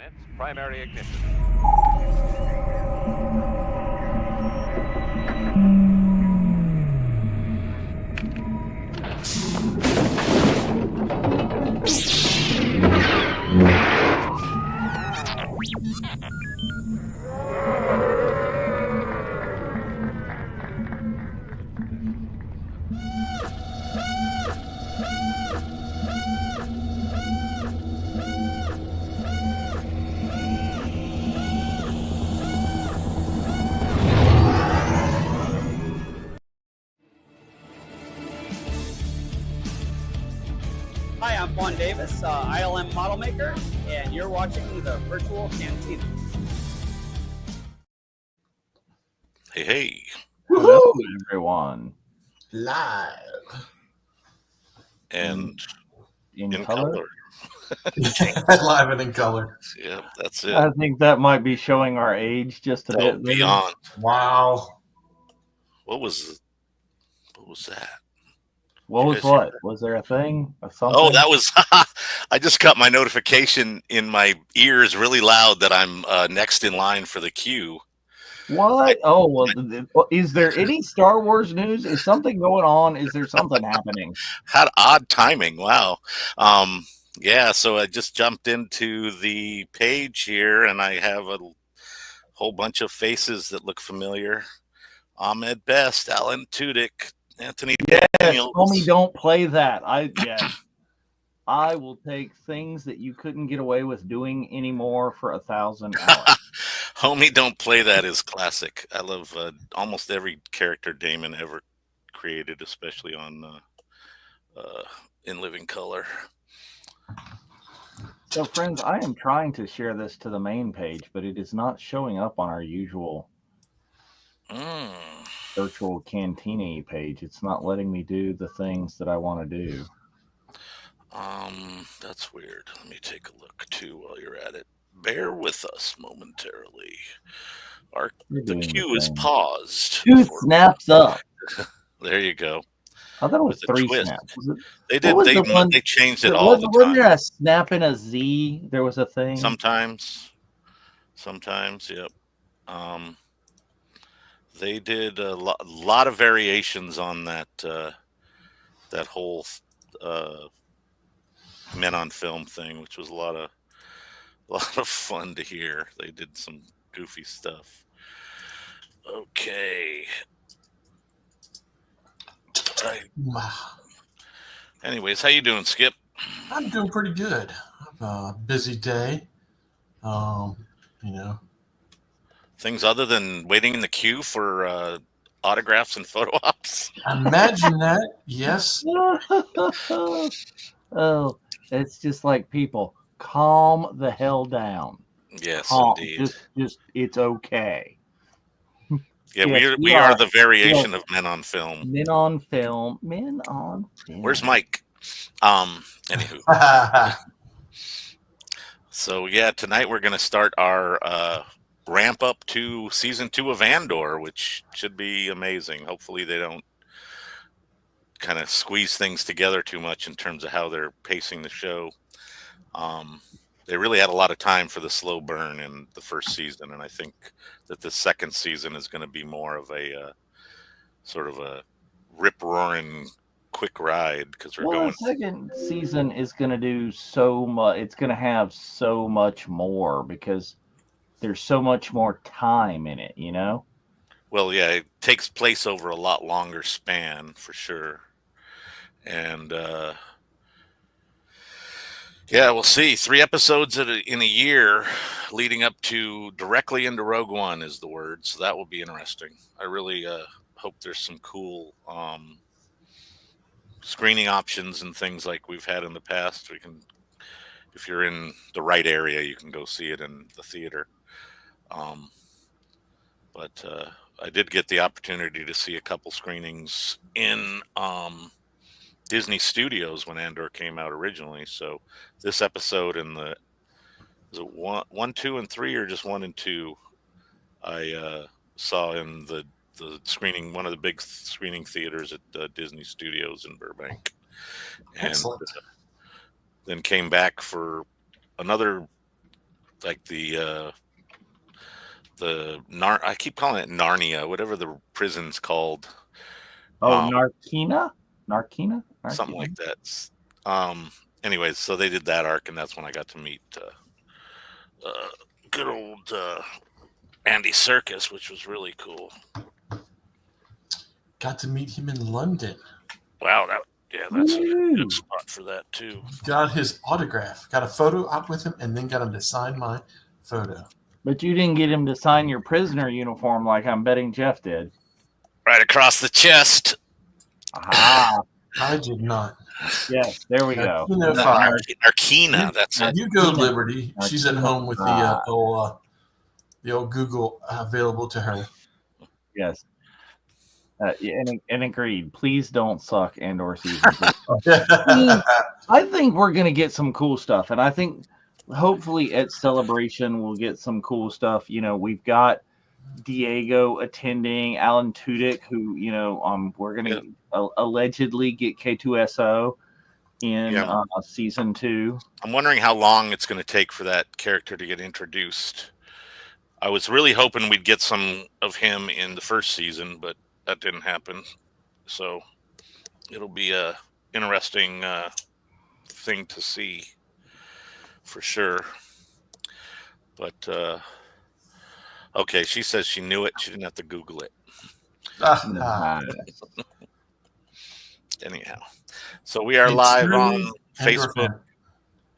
Commence primary ignition. Hi, I'm Juan Davis, ILM model maker, and you're watching the Virtual Cantina. Hey. Hello, everyone. Live. And in color. Live and in color. Yeah, that's it. I think that might be showing our age just a bit. Beyond. Wow. What was that? What was what? Was there a thing? Something? Oh, that was. I just got my notification in my ears really loud that I'm next in line for the queue. What? Oh, well, is there any Star Wars news? Is something going on? Is there something happening? Had odd timing. Wow. Yeah, so I just jumped into the page here, and I have a whole bunch of faces that look familiar. Ahmed Best, Alan Tudyk, Anthony Daniels. Homie, don't play that. I will take things that you couldn't get away with doing anymore for 1,000 hours. Homie, don't play that is classic. I love almost every character Damon ever created, especially on in living color. So, friends, I am trying to share this to the main page, but it is not showing up on our usual Virtual Cantina page. It's not letting me do the things that I want to do. That's weird. Let me take a look too while you're at it. Bear with us momentarily. The queue is paused. 2 snaps up. There you go. I thought it was 3 snaps. They did. They changed it all the time. Wasn't there a snap and a Z? There was a thing. Sometimes, yep. They did a lot of variations on that that whole men on film thing, which was a lot of fun to hear. They did some goofy stuff. Okay. Right. Wow. Anyways, how you doing, Skip? I'm doing pretty good. I have a busy day. Things other than waiting in the queue for autographs and photo ops. Imagine that. Yes. Oh, it's just like people. Calm the hell down. Yes, indeed. Just it's okay. Yeah, yes, we are the variation of men on film. Men on film. Where's Mike? Anywho. So yeah, tonight we're going to start our ramp up to season 2 of Andor, which should be amazing. Hopefully they don't kind of squeeze things together too much in terms of how they're pacing the show. They really had a lot of time for the slow burn in the first season, and I think that the second season is going to be more of a sort of a rip-roaring quick ride because the second season is going to do so much. It's going to have so much more because there's so much more time in it, you know? Well, yeah, it takes place over a lot longer span for sure. And yeah, we'll see. 3 episodes in a year leading up to directly into Rogue One is the word. So that will be interesting. I really hope there's some cool screening options and things like we've had in the past. We can, if you're in the right area, you can go see it in the theater. But I did get the opportunity to see a couple screenings in Disney Studios when Andor came out originally. So this episode and is it 1, 2, and 3 or just 1 and 2? I saw in the screening, one of the big screening theaters at Disney Studios in Burbank. And excellent. Then came back for another like the I keep calling it Narnia, whatever the prison's called. Oh, Um, Narkina, something like that. Anyways, so they did that arc, and that's when I got to meet good old Andy Serkis, which was really cool. Got to meet him in London. Wow, that's a good spot for that too. Got his autograph. Got a photo op with him, and then got him to sign my photo. But you didn't get him to sign your prisoner uniform like I'm betting Jeff did. Right across the chest. Aha. I did not. Yes, there we go. Narkina, that's it. You go, Liberty. She's at home with the old Google available to her. Yes. And agreed. Please don't suck Andor season 2. I think we're going to get some cool stuff. And I think hopefully at Celebration we'll get some cool stuff. You know, we've got Diego attending, Alan Tudyk, who, you know, we're going to allegedly get K2SO in season 2. I'm wondering how long it's going to take for that character to get introduced. I was really hoping we'd get some of him in the first season, but that didn't happen. So it'll be a interesting thing to see for sure. But okay, she says she knew it. She didn't have to Google it. Anyhow, so we are live on Facebook.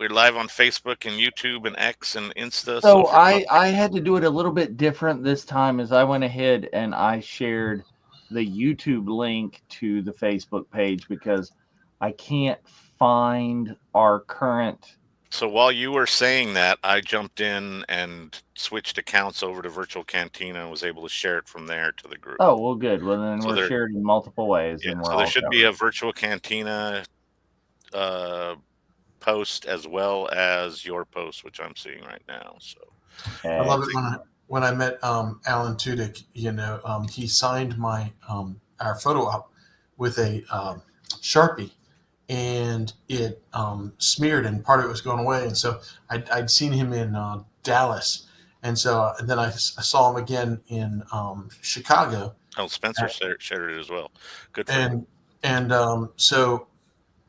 We're live on Facebook and YouTube and X and Insta. So I had to do it a little bit different this time, as I went ahead and I shared the YouTube link to the Facebook page because I can't find our current. So while you were saying that, I jumped in and switched accounts over to Virtual Cantina and was able to share it from there to the group. Oh, well, good. Well, then we're shared in multiple ways. Yeah, and so there should be a Virtual Cantina post as well as your post, which I'm seeing right now. So I love it when I met Alan Tudyk. You know, he signed my our photo op with a Sharpie, and it smeared, and part of it was going away. And so I'd seen him in Dallas, and so then I saw him again in Chicago. Oh, Spencer shared it as well. Good for him. And so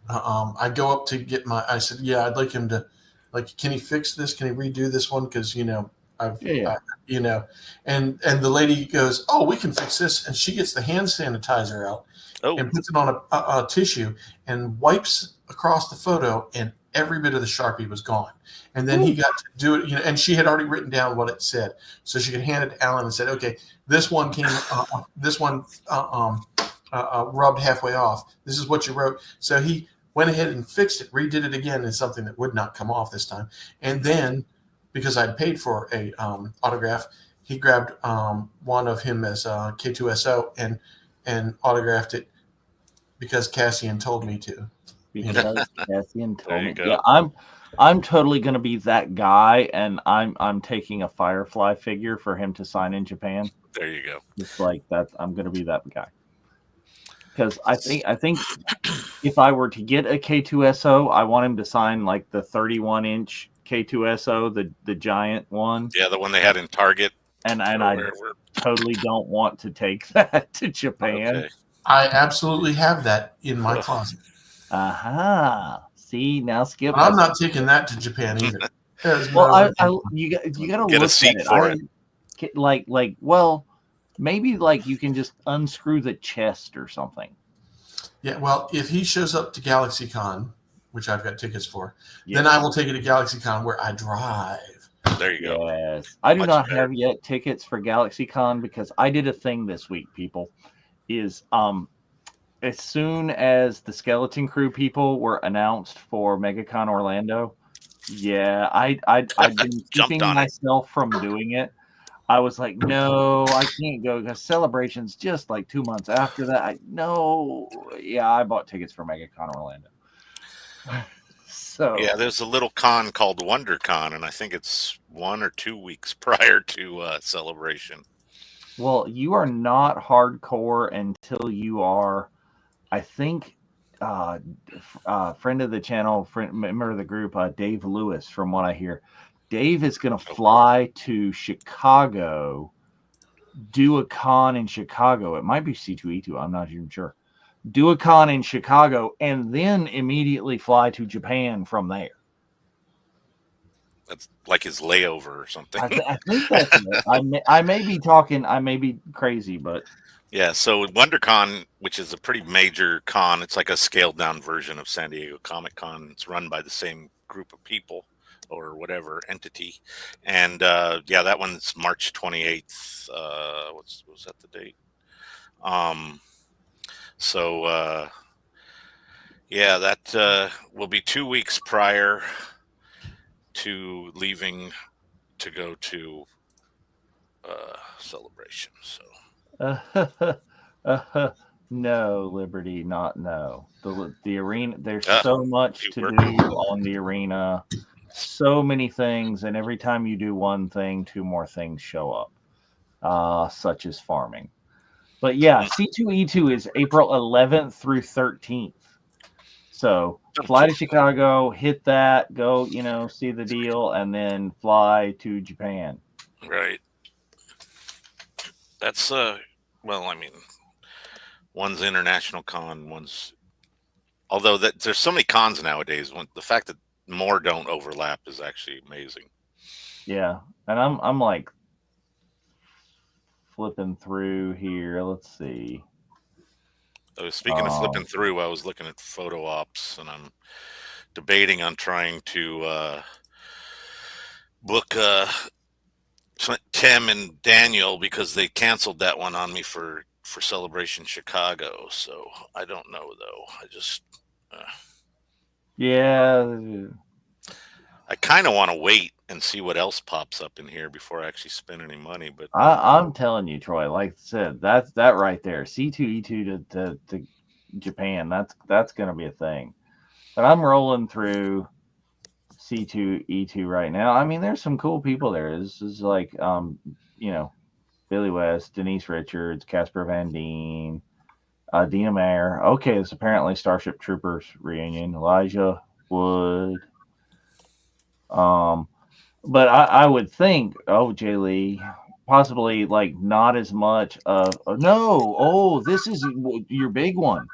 I go up to get I said, yeah, I'd like him to, like, can he fix this? Can he redo this one? Because, you know, you know, and the lady goes, oh, we can fix this. And she gets the hand sanitizer out and puts it on a tissue and wipes across the photo, and every bit of the Sharpie was gone. And then he got to do it, you know, and she had already written down what it said. So she could hand it to Alan and said, okay, this one came, rubbed halfway off. This is what you wrote. So he went ahead and fixed it, redid it again, and something that would not come off this time. And then, because I'd paid for a autograph, he grabbed one of him as K2SO and autographed it because Cassian told me to. Because Cassian told me. Yeah, I'm totally going to be that guy, and I'm taking a Firefly figure for him to sign in Japan. There you go. It's like that. I'm going to be that guy. Because I think if I were to get a K2SO, I want him to sign like the 31-inch K2SO, the giant one. Yeah, the one they had in Target. And I totally don't want to take that to Japan. Okay. I absolutely have that in my closet. Aha! See, now Skip. I'm not taking that to Japan either. Well, you got to get look a seat at it. for it. Well, maybe like you can just unscrew the chest or something. Yeah, well, if he shows up to GalaxyCon, which I've got tickets for, then I will take it to GalaxyCon where I drive. There you go. Yes. I do not have yet tickets for GalaxyCon because I did a thing this week, people. Is as soon as the Skeleton Crew people were announced for MegaCon Orlando, I've been keeping myself from doing it. I was like, no, I can't go because Celebration's just like 2 months after that. I bought tickets for MegaCon Orlando. So yeah, there's a little con called WonderCon, and I think it's 1 or 2 weeks prior to Celebration. Well, you are not hardcore until you are, I think, friend of the channel, member of the group, Dave Lewis, from what I hear. Dave is going to fly to Chicago, do a con in Chicago. It might be C2E2. I'm not even sure. Do a con in Chicago, and then immediately fly to Japan from there. That's like his layover or something. I think that's it. I may be talking. I may be crazy, but yeah. So WonderCon, which is a pretty major con, it's like a scaled down version of San Diego Comic Con. It's run by the same group of people or whatever entity, and that one's March 28th. Was that the date? That will be 2 weeks prior to leaving to go to Celebration. So no, Liberty, not no. The arena. There's so much to do on the arena. So many things, and every time you do one thing, 2 more things show up, such as farming. But yeah, C2E2 is April 11th through 13th. So fly to Chicago, hit that, go, see the deal, and then fly to Japan. Right. That's one's international con, one's. Although there's so many cons nowadays, the fact that more don't overlap is actually amazing. Yeah, and I'm like flipping through here. Let's see. Speaking of flipping through, I was looking at photo ops, and I'm debating on trying to book Tim and Daniel because they canceled that one on me for Celebration Chicago. So I don't know though. I just I kind of want to wait and see what else pops up in here before I actually spend any money. But I'm telling you, Troy, like I said, that right there, C2E2 to Japan, that's going to be a thing. But I'm rolling through C2E2 right now. I mean, there's some cool people there. This is like, Billy West, Denise Richards, Casper Van Dien, Dina Mayer. Okay, it's apparently Starship Troopers reunion. Elijah Wood. But I would think, Jay Lee, possibly like not as much of no. Oh, this is your big one.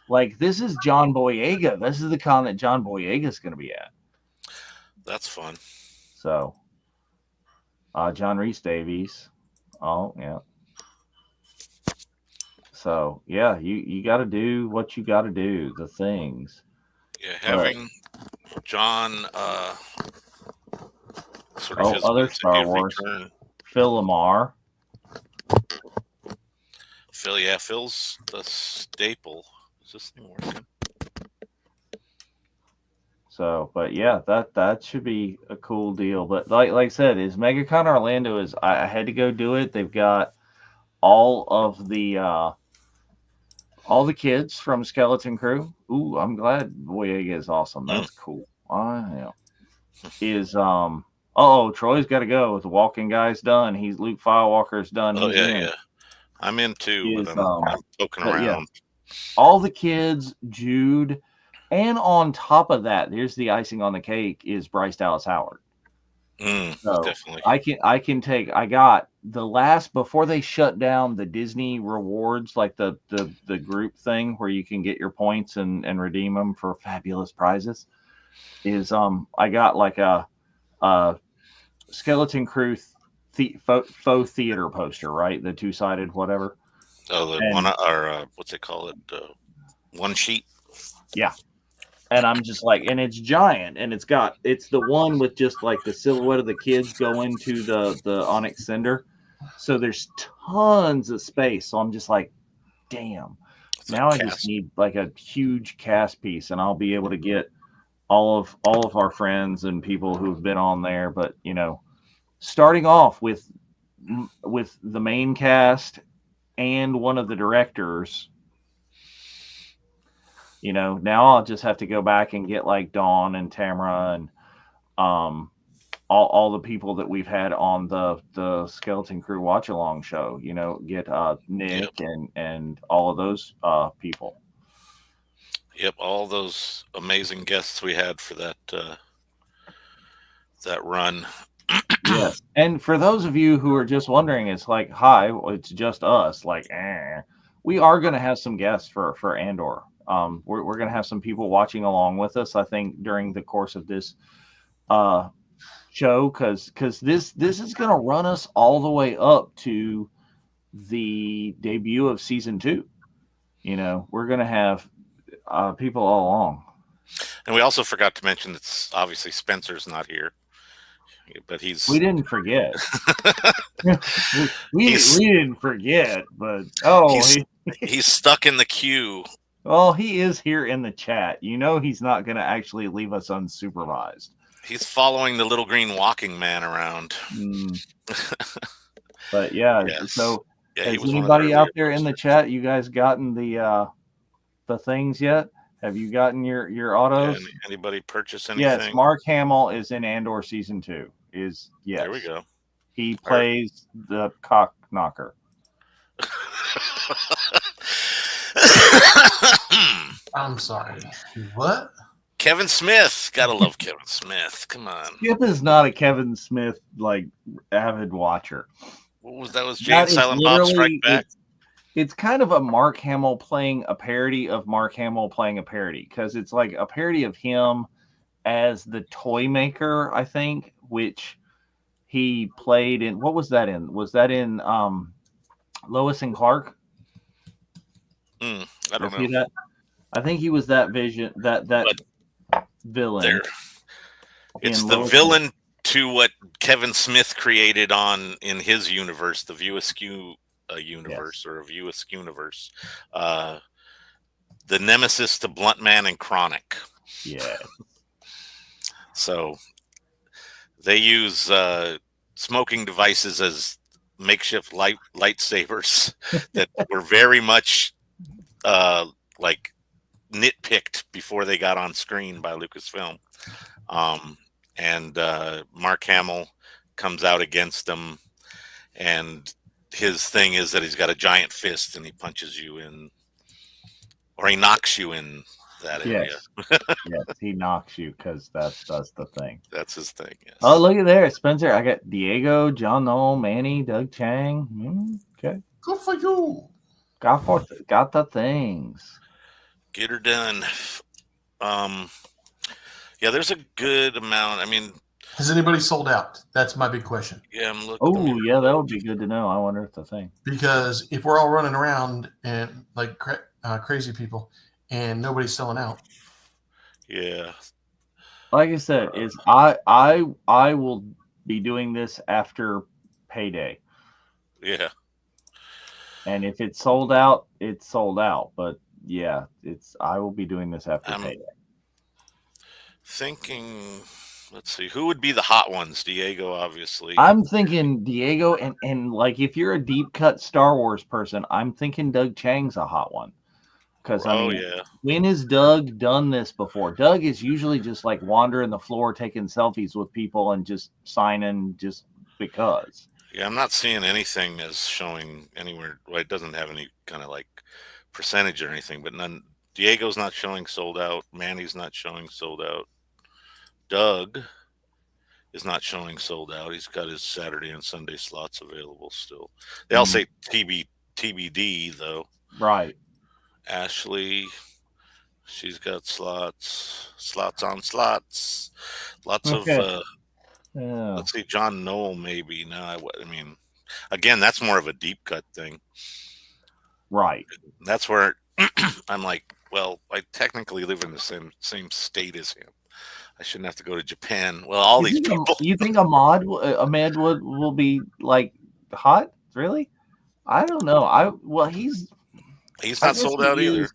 Like this is John Boyega. This is the con that John Boyega is going to be at. That's fun. So, John Rhys Davies. Oh yeah. So yeah, you got to do what you got to do. The things. Yeah, having John. Other Star Wars. Return. Phil Lamar. Phil's the staple. Is this thing working? So, but yeah, that should be a cool deal. But like I said, is MegaCon Orlando is I had to go do it. They've got all the kids from Skeleton Crew. Ooh, I'm glad Boyega is awesome. That's cool. Yeah. Is Troy's got to go. The Walking Guy's done. Luke Firewalker's done. Oh yeah. I'm in too, but I'm poking around. Yeah. All the kids, Jude, and on top of that, there's the icing on the cake is Bryce Dallas Howard. So definitely. I got the last before they shut down the Disney rewards, like the group thing where you can get your points and redeem them for fabulous prizes. Is I got like a Skeleton Crew faux theater poster, right? The 2-sided whatever. Oh, one or what's it called? One sheet. Yeah. And I'm just like, and it's giant, and it's the one with just like the silhouette of the kids going to the Onyx Cinder. So there's tons of space. So I'm just like, damn. Now I just need like a huge cast piece, and I'll be able to get all of our friends and people who've been on there. But starting off with the main cast and one of the directors. Now I'll just have to go back and get like Dawn and Tamara and all the people that we've had on the Skeleton Crew watch along show. Get Nick and all of those people. Yep, all those amazing guests we had for that run. Yes. And for those of you who are just wondering, it's like, hi, it's just us. Like, we are going to have some guests for Andor. We're going to have some people watching along with us, I think, during the course of this show, because this is going to run us all the way up to the debut of season 2. We're going to have people all along. And we also forgot to mention that obviously Spencer's not here, but we didn't forget. we didn't forget, but he's stuck in the queue. Well, he is here in the chat. He's not going to actually leave us unsupervised. He's following the little green walking man around. But yeah, yes. So has anybody out there in the chat, you guys gotten the things yet? Have you gotten your autos? Yeah, anybody purchase anything? Yes, Mark Hamill is in Andor season 2. Yes. There we go. He plays the cock knocker. I'm sorry. What? Kevin Smith. Gotta love Kevin Smith. Come on. Skip is not a Kevin Smith avid watcher. What was that? Was Jay and Silent Bob Strike Back? It's kind of a Mark Hamill playing a parody of Mark Hamill playing a parody, because it's like a parody of him as the toy maker, I think, which he played in. What was that in? Was that in Lois and Clark? I don't know. That? I think he was that that villain. There. It's the villain to what Kevin Smith created in his universe, the View Askew universe, or a View Askew universe. The nemesis to Blunt Man and Chronic. Yeah. So they use smoking devices as makeshift lightsabers that were very much nitpicked before they got on screen by Lucasfilm. And Mark Hamill comes out against them, and his thing is that he's got a giant fist and he punches you in, or he knocks you in that area. Yes, he knocks you, because that's the thing. That's his thing. Yes. Oh, look at there, Spencer. I got Diego, John Knoll, Manny, Doug Chang. Okay. Good for you. Got the things. Get her done. Yeah, there's a good amount. I mean, has anybody sold out? That's my big question. Yeah, I'm looking. Oh, yeah, that would be good to know. I wonder if the thing. Because if we're all running around and like crazy people, and nobody's selling out. Yeah. Like I said, I will be doing this after payday. Yeah. And if it's sold out, it's sold out. But yeah, I will be doing this after payday. Thinking, let's see, who would be the hot ones? Diego, obviously. I'm thinking Diego, and like, if you're a deep cut Star Wars person, I'm thinking Doug Chang's a hot one. Because when has Doug done this before? Doug is usually just like wandering the floor, taking selfies with people and just signing just because. Yeah, I'm not seeing anything as showing anywhere. Well, it doesn't have any kind of like percentage or anything, but none. Diego's not showing sold out. Manny's not showing sold out. Doug is not showing sold out. He's got his Saturday and Sunday slots available still. They all say TBD though. Right. Ashley, she's got slots on slots. Lots of let's see, John Knoll maybe. No, I mean, again, that's more of a deep cut thing. Right. That's where I'm like, well, I technically live in the same state as him. I shouldn't have to go to Japan. Well, all these people. You think Ahmad will be like hot? Really? I don't know. He's not sold out either. So.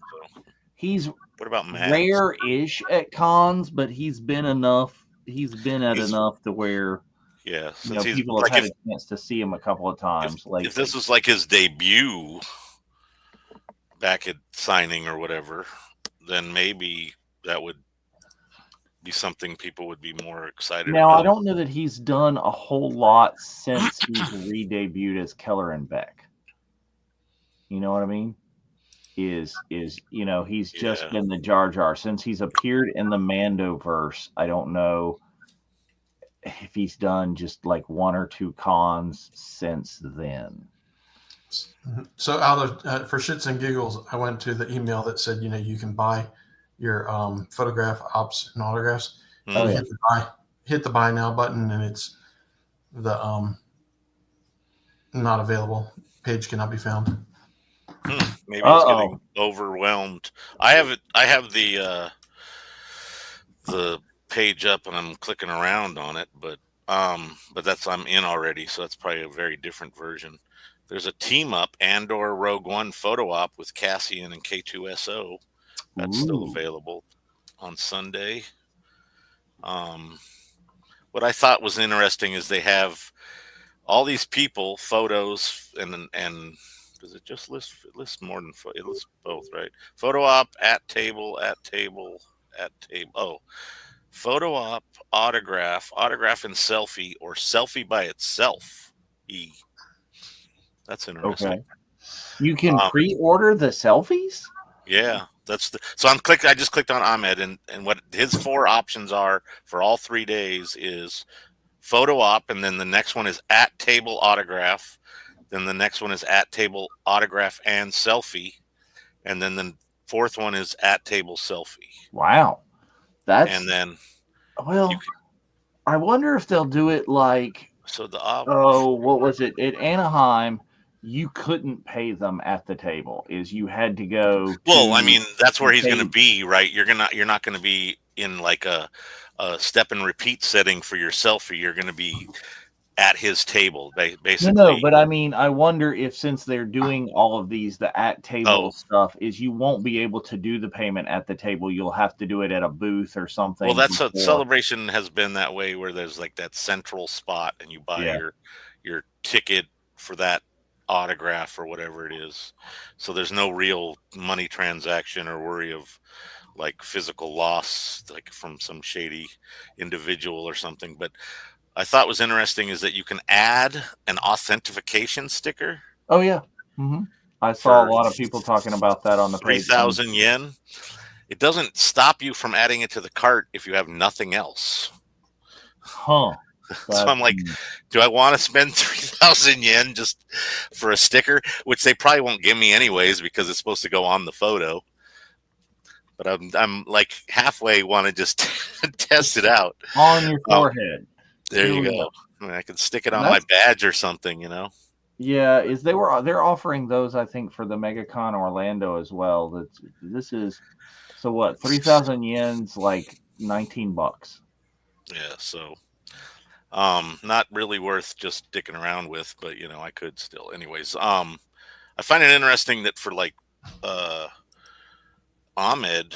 He's what about Matt? Rare-ish at cons, but he's been enough. He's been at enough to where people have had a chance to see him a couple of times. If this was like his debut back at signing or whatever, then maybe that would be something people would be more excited about. Now, I don't know that he's done a whole lot since he's re-debuted as Keller and Beck. You know what I mean? He's just been the Jar Jar since he's appeared in the Mandoverse. I don't know. if he's done just like one or two cons since then. So out of for shits and giggles, I went to the email that said, you can buy your photograph ops and autographs. Oh, yeah. Hit the buy now button, and it's the not available. Page cannot be found. Maybe it's getting overwhelmed. I have the page up and I'm clicking around on it, but that's I'm in already, so that's probably a very different version. There's a team up Andor Rogue One photo op with Cassian and K2SO. That's still available on Sunday. What I thought was interesting is they have all these people, photos, and does it just list more than it lists both, right? Photo op, at table, at table, at table. Oh, photo op, autograph and selfie, or selfie by itself. That's interesting. Okay. You can pre-order the selfies? Yeah, I just clicked on Ahmed, and what his 4 options are for all 3 days is photo op, and then the next one is at table autograph, then the next one is at table autograph and selfie, and then the 4th one is at table selfie. Wow. And then I wonder if they'll do it like what was it at Anaheim? You couldn't pay them at the table. You had to go. Well, I mean, that's where he's going to be, right? You're not going to be in like a step and repeat setting for your selfie. You're going to be at his table, basically. No, but I mean, I wonder if since they're doing all of these, the at table stuff is you won't be able to do the payment at the table. You'll have to do it at a booth or something. Well, that's a Celebration has been that way, where there's like that central spot, and you buy your ticket for that autograph or whatever it is. So there's no real money transaction or worry of like physical loss, like from some shady individual or something. But I thought was interesting is that you can add an authentication sticker. Oh yeah. Mm-hmm. I saw a lot of people talking about that on the page. 3,000 yen. It doesn't stop you from adding it to the cart if you have nothing else. Huh. So I'm like, do I want to spend 3,000 yen just for a sticker, which they probably won't give me anyways because it's supposed to go on the photo. But I'm like halfway want to just test it out on your forehead. There you go. I mean, I could stick it on my badge or something, Yeah, they're offering those, I think, for the MegaCon Orlando as well. This is so what 3,000 yen's like $19. Yeah, so not really worth just sticking around with, but I could still. Anyways, I find it interesting that for like Ahmed,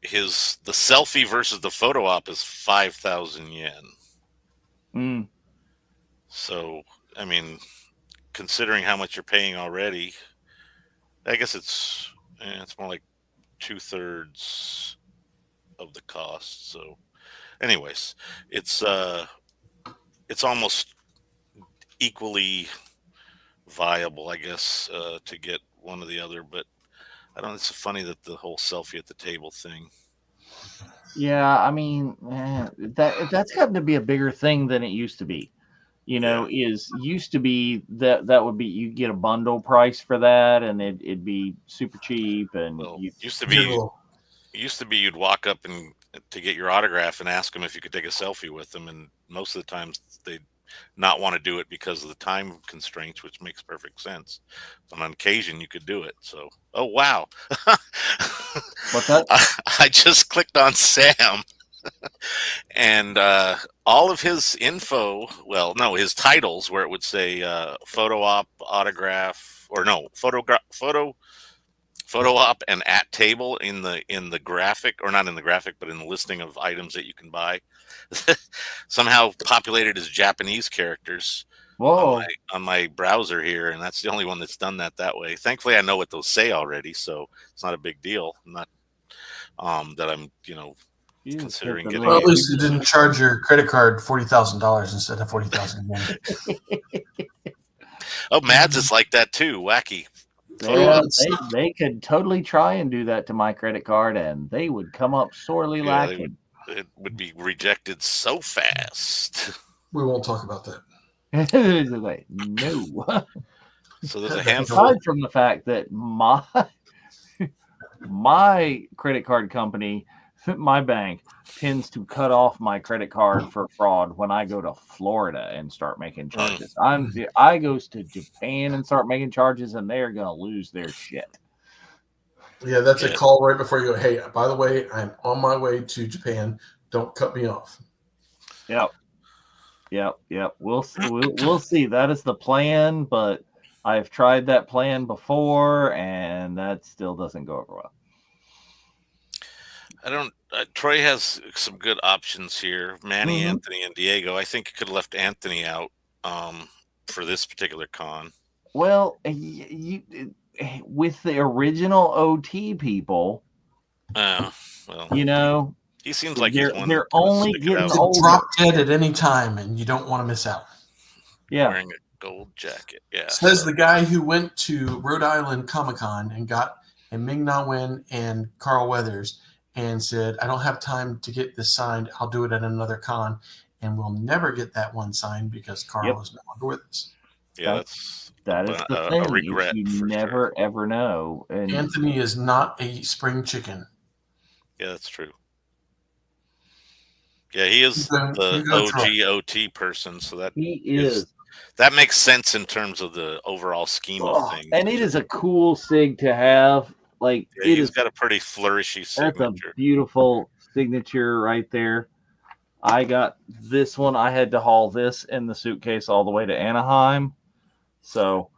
the selfie versus the photo op is 5,000 yen. So, I mean, considering how much you're paying already, I guess it's more like 2/3 of the cost. So, anyways, it's almost equally viable, I guess, to get one or the other. But I don't know. It's funny that the whole selfie at the table thing. Yeah, I mean, that's gotten to be a bigger thing than it used to be. Used to be that would be you get a bundle price for that, and it'd be super cheap. And used to be you'd walk up and to get your autograph and ask them if you could take a selfie with them, and most of the times they'd not want to do it because of the time constraints, which makes perfect sense. But on occasion you could do it. So, oh wow. What's that? I just clicked on Sam and all of his info, his titles where it would say photo op, autograph, or no, photo op and at table in the graphic, or not in the graphic, but in the listing of items that you can buy, somehow populated as Japanese characters. Whoa. On my browser here, and that's the only one that's done that way. Thankfully, I know what those say already, so it's not a big deal. Not that I'm considering getting. Well, at least it didn't charge your credit card $40,000 instead of 40,000 yen. Oh, Mads is like that too. Wacky. They could totally try and do that to my credit card, and they would come up sorely lacking. it would be rejected so fast. We won't talk about that. It's like, no. So there's a handful. Aside from the fact that my credit card company, my bank, tends to cut off my credit card for fraud when I go to Florida and start making charges. I goes to Japan and start making charges, and they're gonna lose their shit. Yeah, that's a call right before you go, hey, by the way, I'm on my way to Japan. Don't cut me off. Yep. We'll see. That is the plan, but I've tried that plan before, and that still doesn't go over well. I don't. Troy has some good options here. Manny, Anthony, and Diego. I think you could have left Anthony out for this particular con. Well, you with the original OT people, Well, you know, he seems like they're only getting older. Drop dead at any time, and you don't want to miss out. Yeah, wearing a gold jacket. Yeah, says the guy who went to Rhode Island Comic-Con and got a Ming-Na Wen and Carl Weathers and said, I don't have time to get this signed. I'll do it at another con. And we'll never get that one signed because Carl is no longer with us. Yeah, that is the thing. A regret. You never ever know. And Anthony is not a spring chicken. Yeah, that's true. Yeah, he is the OG OT person, so that he is. That makes sense in terms of the overall scheme of things. And it is a cool sig to have. Like he's got a pretty flourishy signature. That's a beautiful signature right there. I got this one. I had to haul this in the suitcase all the way to Anaheim. So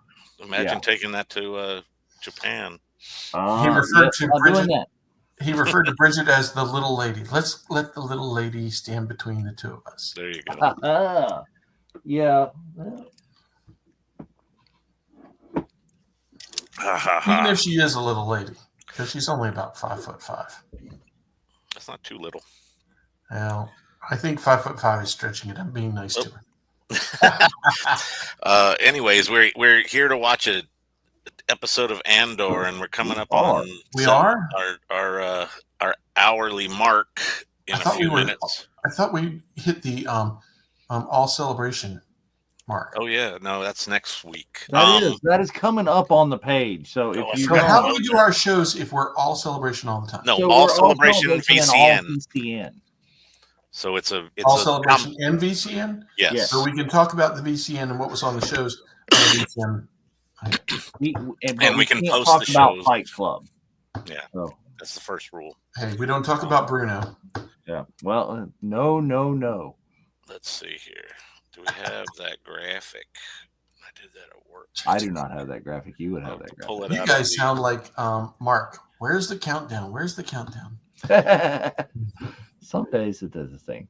imagine taking that to Japan. He referred to Bridget. He referred to Bridget as the little lady. Let's let the little lady stand between the two of us. There you go. Yeah. Even if she is a little lady, because she's only about 5'5". That's not too little. Well, I think 5'5" is stretching it. I'm being nice to her. Anyways, we're here to watch an episode of Andor, and we're coming up on our hourly mark in a few minutes. I thought we hit the all celebration mark. Oh yeah, no, that's next week. That is coming up on the page. So if you how do we do our shows if we're all celebration all the time? No, all celebration VCN. So it's all celebration and VCN. Yes. So we can talk about the VCN and what was on the shows. On the we can post talk the about shows. Fight Club. Yeah, that's the first rule. Hey, we don't talk about Bruno. Yeah. Well, no. Let's see here. Do we have that graphic? I did that at work. I do not have that graphic. You would have that graphic. Pull it you out guys sound like Mark. Where's the countdown? Some days it does a thing.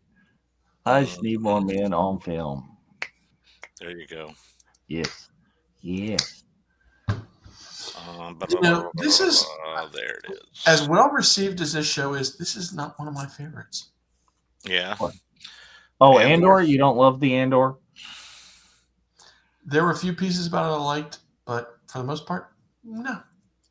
I just need more men on film. There you go. Yes. This is there it is. As well received as this show is. This is not one of my favorites. Yeah. What? Oh, Andor? You don't love the Andor? There were a few pieces about it I liked, but for the most part, no.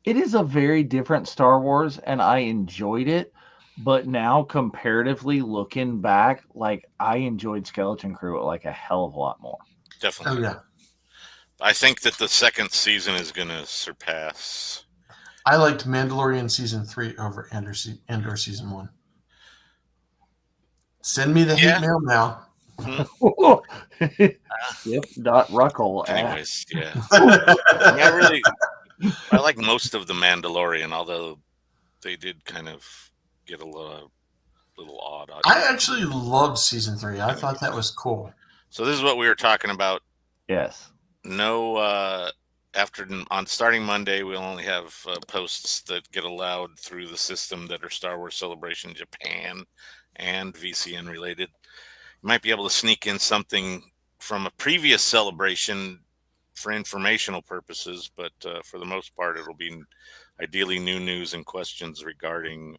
It is a very different Star Wars, and I enjoyed it. But now, comparatively looking back, like I enjoyed Skeleton Crew like a hell of a lot more. Definitely. Oh, yeah. I think that the second season is going to surpass. I liked Mandalorian season 3 over Andor season 1. Send me the hate mail now. Yep. Ruckle. Anyways, yeah. I like most of the Mandalorian, although they did kind of get a little odd. I actually loved season 3. I thought that was cool. So this is what we were talking about. Yes. No, on starting Monday, we'll only have posts that get allowed through the system that are Star Wars Celebration Japan and VCN related. You might be able to sneak in something from a previous celebration for informational purposes, but for the most part, it'll be ideally new news and questions regarding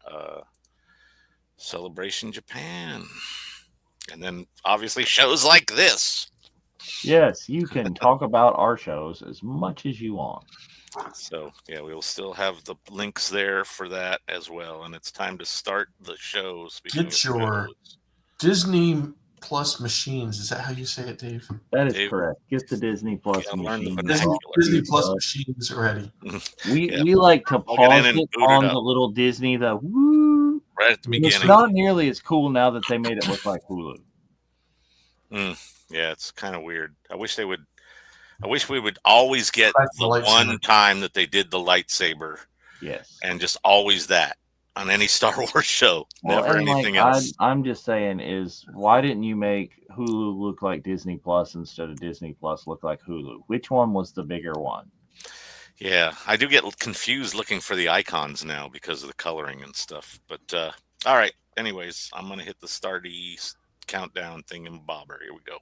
Celebration Japan. And then obviously shows like this. Yes, you can talk about our shows as much as you want. So yeah, we will still have the links there for that as well. And it's time to start the show. Speaking Get of your shows, Disney Plus machines. Is that how you say it, Dave? That is Dave, correct. Get the Disney Plus gotta learn the machine. vernacular. Disney Plus machines ready. Yeah, We like to plug it in pause and it boot it on up the little Disney, the woo. right at the It's beginning. not nearly as cool now that they made it look like Hulu. Yeah, it's kind of weird. I wish they would. I wish we would always get Back to the the one lightsaber. time that they did the lightsaber, Yes. and just always that on any Star Wars show. Well, Never and anything else. I'm just saying is why didn't you make Hulu look like Disney Plus instead of Disney Plus look like Hulu? Which one was the bigger one? Yeah, I do get confused looking for the icons now because of the coloring and stuff. But all right. Anyways, I'm gonna hit the starty countdown thingamabobber. Here we go.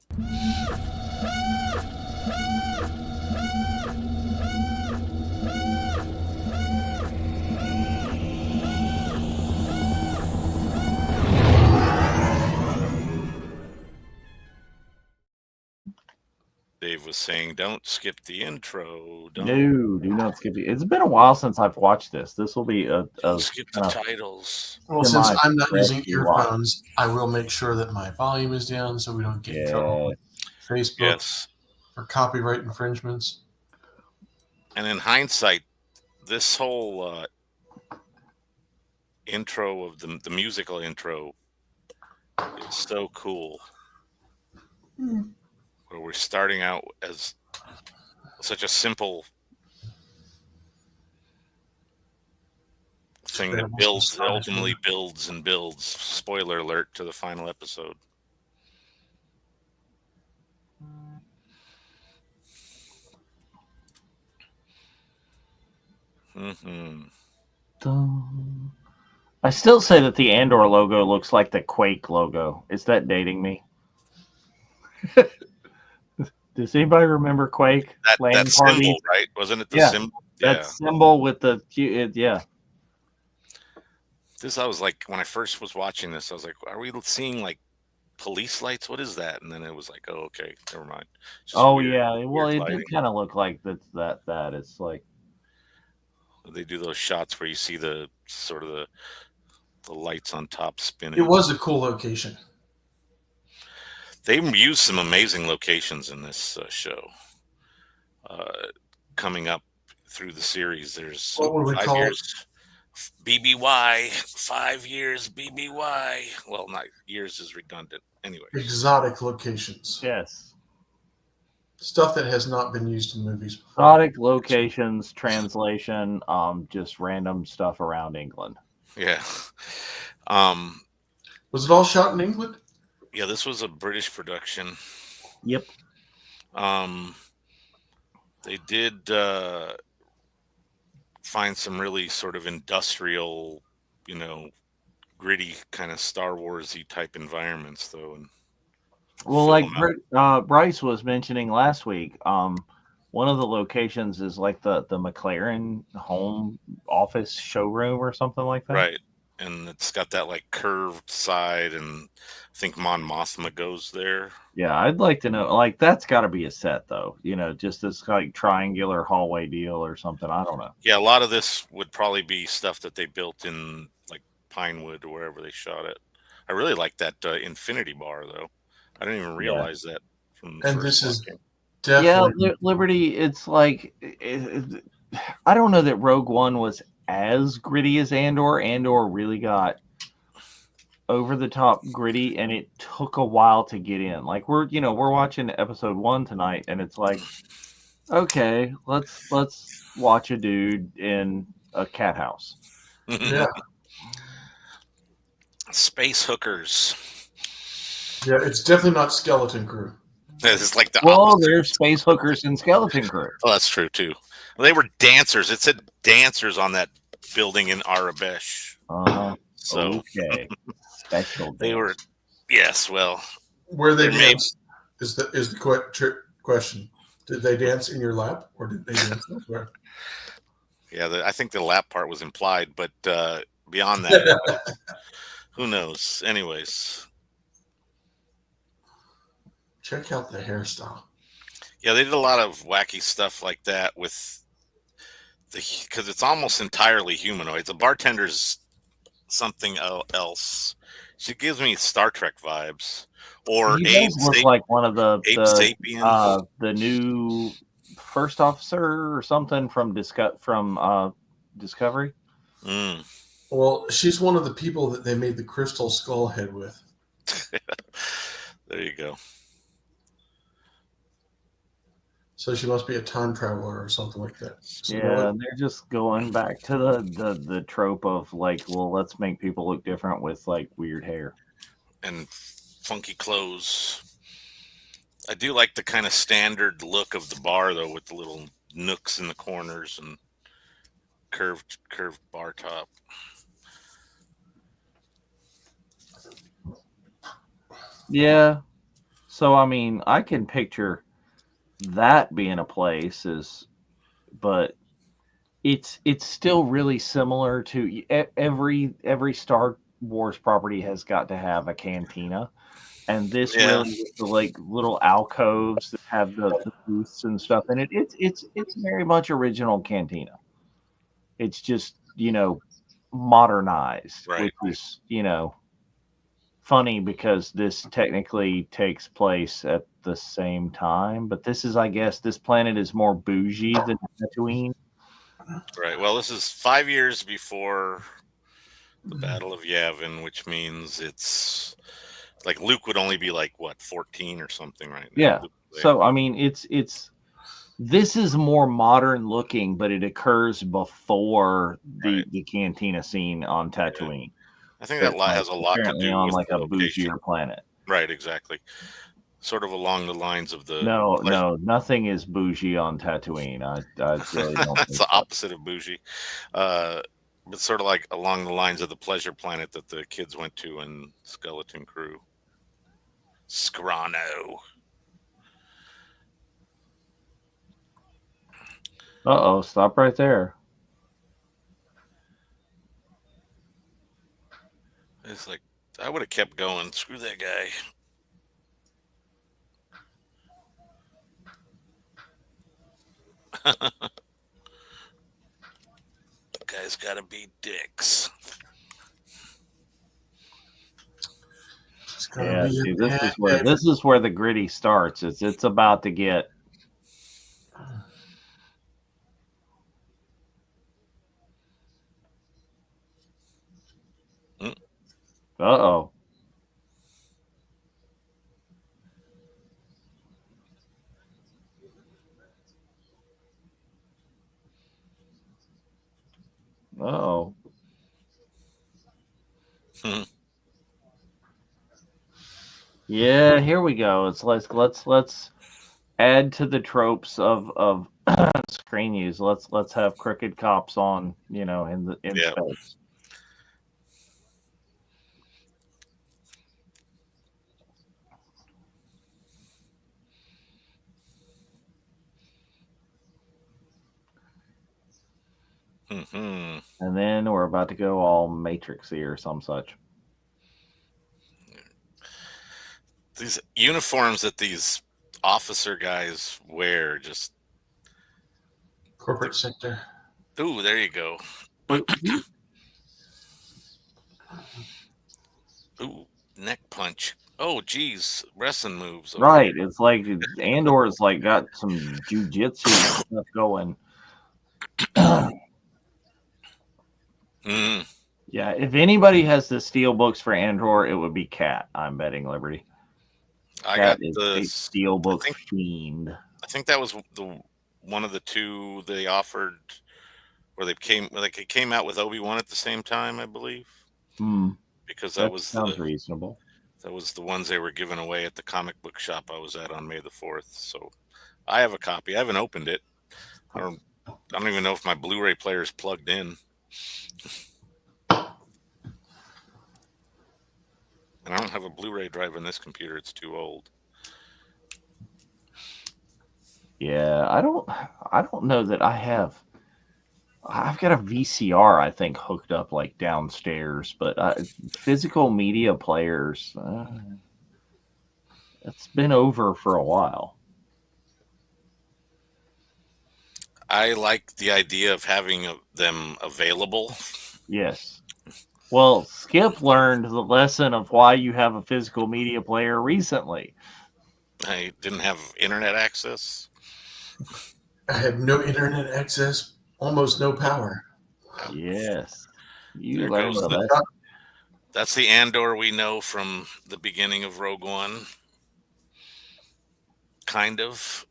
Dave was saying, "Don't skip the intro. Don't No, do not skip it. It's been a while since I've watched this. This will be a skip the kind of titles." Well, since semi I'm not using rescue watch. earphones, I will make sure that my volume is down so we don't get in trouble with Facebook Yes. for copyright infringements. And in hindsight, this whole intro of the musical intro is so cool. Where we're starting out as such a simple thing that builds, ultimately builds and builds. Spoiler alert to the final episode. I still say that the Andor logo looks like the Quake logo. Is that dating me? Does anybody remember Quake? That symbol, right? Wasn't it the symbol? That symbol with the yeah. This, I was like, when I first was watching this, I was like, are we seeing like police lights? What is that? And then it was like, oh, okay, never mind. Weird, yeah. Well, it did kind of look like that. It's like they do those shots where you see the sort of the lights on top spinning. It was a cool location. They used some amazing locations in this show. Coming up through the series, there's what would we 5 call years BBY, 5 years BBY. Well, not years is redundant. Anyway, exotic locations. Yes. Stuff that has not been used in movies before. Exotic locations, translation, just random stuff around England. Yeah. Was it all shot in England? Yeah, this was a British production. Yep. They did find some really sort of industrial, gritty kind of Star Wars-y type environments, though. And well, like Bryce was mentioning last week, one of the locations is like the McLaren home office showroom or something like that. Right. And it's got that like curved side, and I think Mon Mothma goes there. Yeah, I'd like to know, like, that's got to be a set, though. Just this like triangular hallway deal or something. I don't know. Yeah, a lot of this would probably be stuff that they built in like Pinewood or wherever they shot it. I really like that infinity bar, though. I didn't even realize that. From the and first this is game. definitely Liberty. It's like I don't know that Rogue One was as gritty as Andor. Andor really got over the top gritty, and it took a while to get in. Like we're watching episode 1 tonight, and it's like, okay, let's watch a dude in a cat house. Yeah. Space hookers. Yeah, it's definitely not Skeleton Crew. It's like the opposite. There's space hookers in Skeleton Crew. Oh, that's true too. They were dancers. It said dancers on that building in Arabesh. So okay, special. They were, yes. Well, where they dance is the question. Did they dance in your lap, or did they dance elsewhere? Yeah, I think the lap part was implied, but beyond that, who knows? Anyways, check out the hairstyle. Yeah, they did a lot of wacky stuff like that with because it's almost entirely humanoid. The bartender's something else. She gives me Star Trek vibes, or He does look like one of Abe Sapien. the new first officer or something from Discovery. Mm. Well, she's one of the people that they made the crystal skull head with. There you go. So she must be a time traveler or something like that. So Yeah, they're just going back to the trope of like, well, let's make people look different with like weird hair and funky clothes. I do like the kind of standard look of the bar though, with the little nooks in the corners and curved bar top. Yeah. So I mean, I can picture that being a place but it's still really similar to every Star Wars property has got to have a cantina, and this really is the like little alcoves that have the booths and stuff, and it's very much original cantina. It's just modernized, Right. which is funny because this technically takes place at the same time, but this is, I guess, this planet is more bougie than Tatooine. Right. Well, this is 5 years before the Battle of Yavin, which means it's like Luke would only be like what, 14 or something, right? Yeah. So I mean, this is more modern looking, but it occurs before the cantina scene on Tatooine. I think that has a lot to do on with like the a location. bougier planet. Right, exactly. Sort of along the lines of the no, nothing is bougie on Tatooine. I really don't. That's the opposite of bougie, but sort of like along the lines of the pleasure planet that the kids went to in Skeleton Crew. Scrano. Uh-oh, stop right there. It's like, I would have kept going. Screw that guy. Guys gotta be dicks. Yeah, see, this is where the gritty starts. It's about to get. Uh-oh. Uh-oh. Yeah, here we go. It's let's add to the tropes of screen use. Let's have crooked cops on, in space. Mm-hmm. And then we're about to go all Matrixy or some such. These uniforms that these officer guys wear, just corporate sector. Ooh, there you go. Ooh, neck punch. Oh, geez, wrestling moves. Okay. Right, it's like Andor is like got some jujitsu stuff going. Yeah, if anybody has the steel books for Andor, it would be Cat. I'm betting Liberty. Cat is a steel book fiend. I think that was one of the two they offered, where it came out with Obi-Wan at the same time, I believe. Because that sounds reasonable. That was the ones they were giving away at the comic book shop I was at on May the 4th. So I have a copy. I haven't opened it. I don't even know if my Blu-ray player is plugged in. And I don't have a Blu-ray drive in this computer. It's too old. Yeah, I don't know that I have. I've got a VCR, I think, hooked up like downstairs, but physical media players, it's been over for a while. I like the idea of having them available. Yes. Well, Skip learned the lesson of why you have a physical media player recently. I didn't have internet access. I had no internet access, almost no power. Yes. You There learned goes the the- lesson. That's the Andor we know from the beginning of Rogue One. Kind of.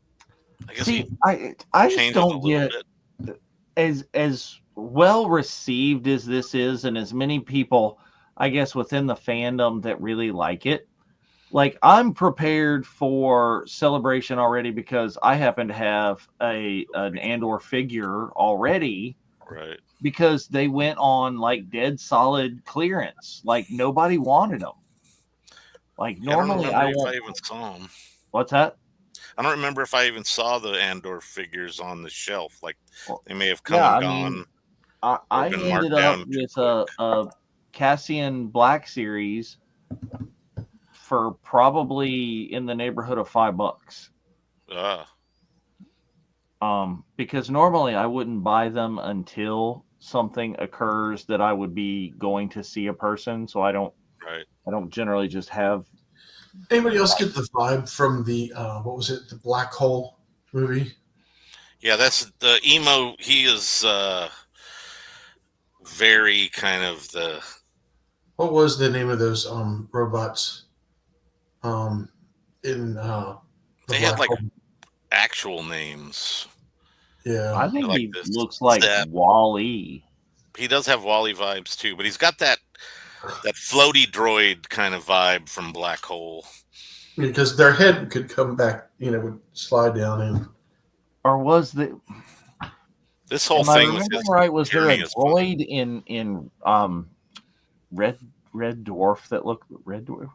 I guess See, he I just changes a don't little get bit. as well received as this is, and as many people, I guess, within the fandom that really like it. Like, I'm prepared for celebration already because I happen to have an Andor figure already Right. because they went on like dead solid clearance. Like, nobody wanted them. Like, I don't normally remember I if I won't. even saw them. What's that? I don't remember if I even saw the Andor figures on the shelf. Like Well, they may have come yeah, and I gone mean, or I been ended marked up down too with quick. a Cassian Black Series for probably in the neighborhood of $5. Ah, Because normally I wouldn't buy them until something occurs that I would be going to see a person. So I don't right. generally just have. Anybody else get the vibe from the what was it, the Black Hole movie? Yeah, that's the emo. He is very kind of the. What was the name of those robots in the They had Black like Hole? actual names. Yeah, I think Like he this. looks like Zep. Wall-E. He does have Wally vibes too, but he's got that floaty droid kind of vibe from Black Hole. because their head could come back, would slide down in. Or was the This whole am I thing with remembering his right? Was there a journey is funny. droid in Red Dwarf that looked Red Dwarf?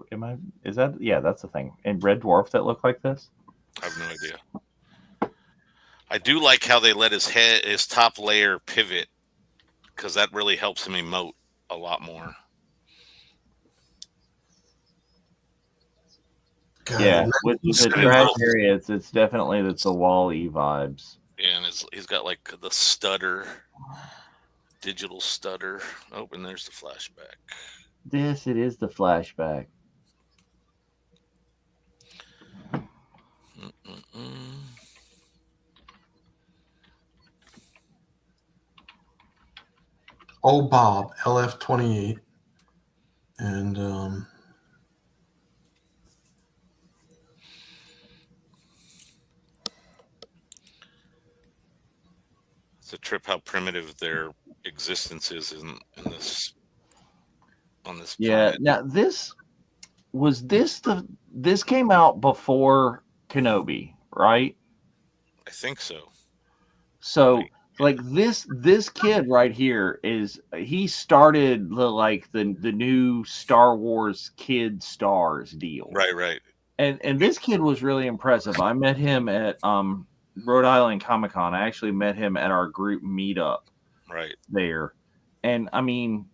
Is that that's the thing in Red Dwarf that looked like this? I have no idea. I do like how they let his top layer pivot because that really helps him emote a lot more. God, Yeah, the with the 1970s. trash area, it's definitely the Wall-E vibes. Yeah, and he's got like the stutter, digital stutter. Oh, and there's the flashback. Yes, it is the flashback. Mm-mm-mm. Old Bob, LF-28, and It's a trip how primitive their existence is in this on this Yeah. planet. Now this came out before Kenobi, right? I think so. So like this kid right here he started the new Star Wars Kid Stars deal. Right. And this kid was really impressive. I met him at Rhode Island Comic Con. I actually met him at our group meetup Right. there. And I mean,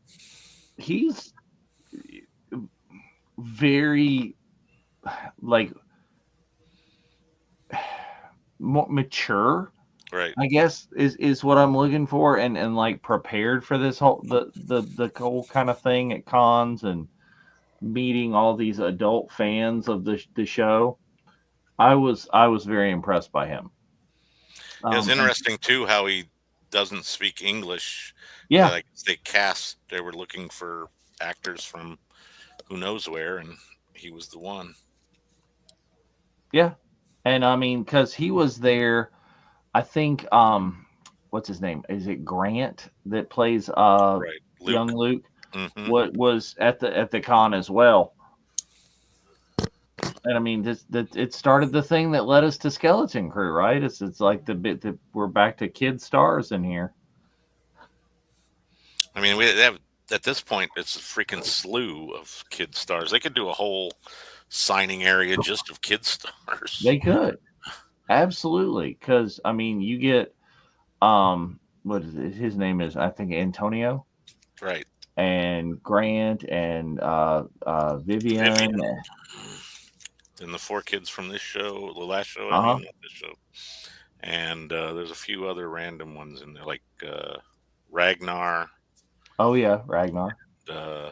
he's very like more mature, Right. I guess is what I'm looking for, and like prepared for this whole the whole kind of thing at cons and meeting all these adult fans of the show. I was very impressed by him. It's interesting too how he doesn't speak English. Yeah, Like they were looking for actors from who knows where, and he was the one. yeah, and I mean, because he was there, I think. What's his name? Is it Grant that plays Right. young Luke? Mm-hmm. What was at the con as well? And I mean, it started the thing that led us to Skeleton Crew, right? It's like the bit that we're back to kid stars in here. I mean, we have at this point it's a freaking slew of kid stars. They could do a whole signing area just of kid stars. They could absolutely, because I mean, you get what is it? His name is, I think, Antonio, Right? And Grant and Vivian. And the 4 kids from this show, the last show, I Uh-huh. mean, not this show. and there's a few other random ones in there, like Ragnar. Oh yeah, Ragnar. Uh,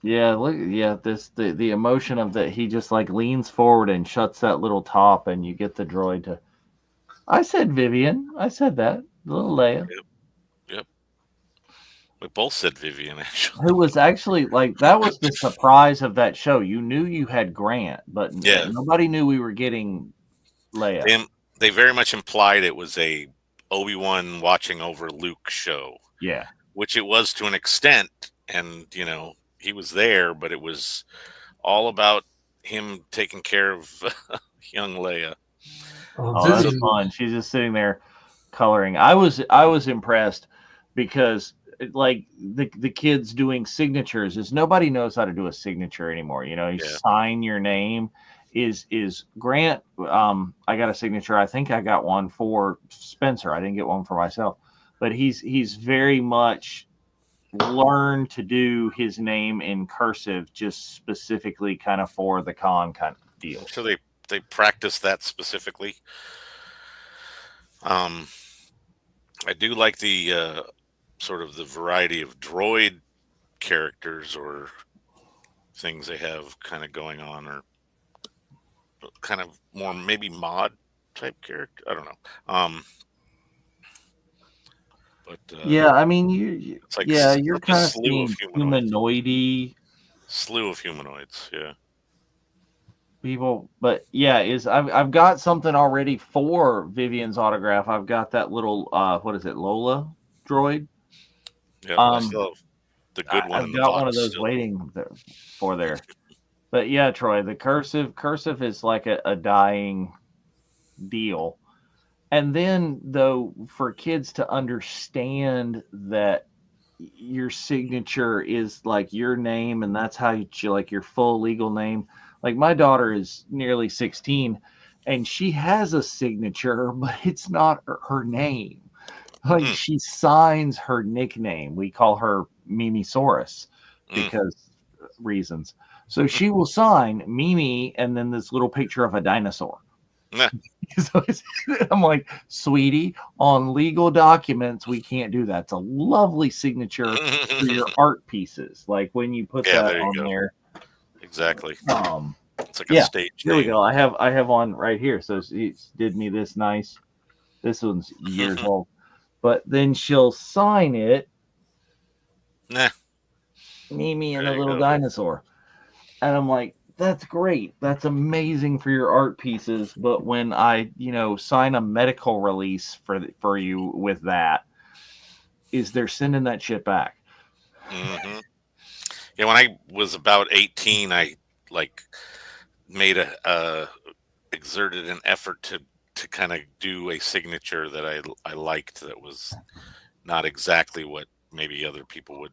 Yeah, look, yeah, the emotion of that he just like leans forward and shuts that little top, and you get the droid to. I said Vivian. I said that little Leia, yep, yep. We both said Vivian actually. who was actually like that was the surprise of that show. You knew you had Grant, but Yeah, nobody knew we were getting Leia. they very much implied it was a Obi-Wan watching over Luke show, Yeah, which it was to an extent, and he was there, but it was all about him taking care of young Leia. oh, that's Vivian, fun. She's just sitting there coloring. I was impressed because like the kids doing signatures is nobody knows how to do a signature anymore. You know, you Yeah. sign your name. Is Grant? I got a signature. I think I got one for Spencer. I didn't get one for myself, but he's very much learned to do his name in cursive, just specifically kind of for the con kind of deal. So they practice that specifically. I do like the sort of the variety of droid characters or things they have kind of going on, or kind of more maybe mod type character. I don't know. But Yeah, I mean, you it's like yeah, you're a kind of slew of seeing humanoids. humanoidy Slew of humanoids. Yeah. people, but yeah, I've got something already for Vivian's autograph. I've got that little what is it, Lola droid? Yep. I Um, still have the good one I've in the got one of box those still. waiting for there. But yeah, Troy, the cursive is like a dying deal. And then though, for kids to understand that your signature is like your name and that's how you like your full legal name. Like my daughter is nearly 16 and she has a signature, but it's not her name. Like Mm, she signs her nickname. We call her Mimisaurus mm. because reasons. So she will sign Mimi and then this little picture of a dinosaur. Nah. So I'm like, sweetie, on legal documents, we can't do that. It's a lovely signature for your art pieces. Like when you put Yeah, that there you on go. there. Exactly. It's like a Yeah, stage here we name. go. I have one right here. So she did me this nice. This one's years old. But then she'll sign it, Nah. Mimi and There a you little go. dinosaur. And I'm like, that's great. That's amazing for your art pieces. But when I, sign a medical release for you with that, is they're sending that shit back. Hmm. Yeah, when I was about 18, I like made exerted an effort to kind of do a signature that I liked, that was not exactly what maybe other people would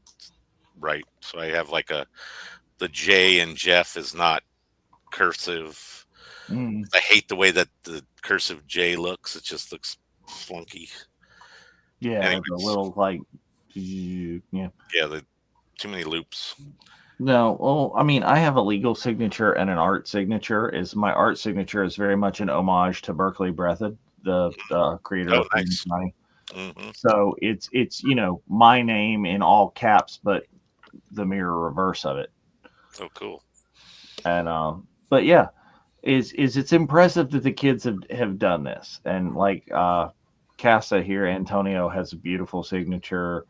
write. So I have like the J in Jeff is not cursive. Mm. I hate the way that the cursive J looks. It just looks flunky. Yeah, the Anyways, little like, yeah. yeah, the too many loops. No, well, I mean, I have a legal signature and an art signature. Is my art signature is very much an homage to Berkeley Breathed, the creator Oh, of Freedom's nice. Money. Hmm. So it's my name in all caps, but the mirror reverse of it. Oh, cool. And but yeah, is it's impressive that the kids have done this. And like Casa here, Antonio has a beautiful signature.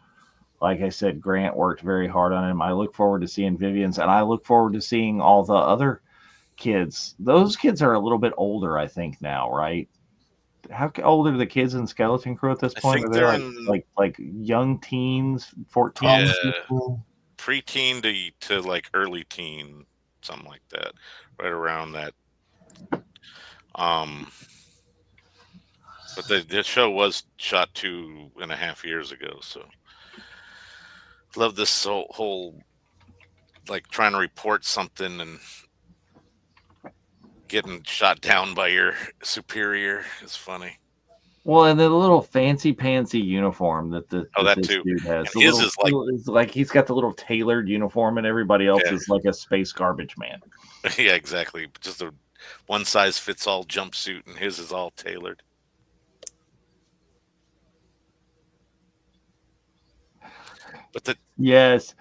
Like I said, Grant worked very hard on him. I look forward to seeing Vivian's, and I look forward to seeing all the other kids. Those kids are a little bit older, I think, now, right? How old are the kids in Skeleton Crew at this I point? think Are they they're like in, like young teens, 14? yeah, 15. preteen to like early teen, something like that, right around that. Um, but the show was shot 2.5 years ago, so love this whole like trying to report something and getting shot down by your superior is funny. Well, and the little fancy pantsy uniform that that this too. dude has. And his is like, it's like he's got the little tailored uniform, and everybody else yeah, is like a space garbage man. yeah, exactly. Just a one size fits all jumpsuit, and his is all tailored. But Yes.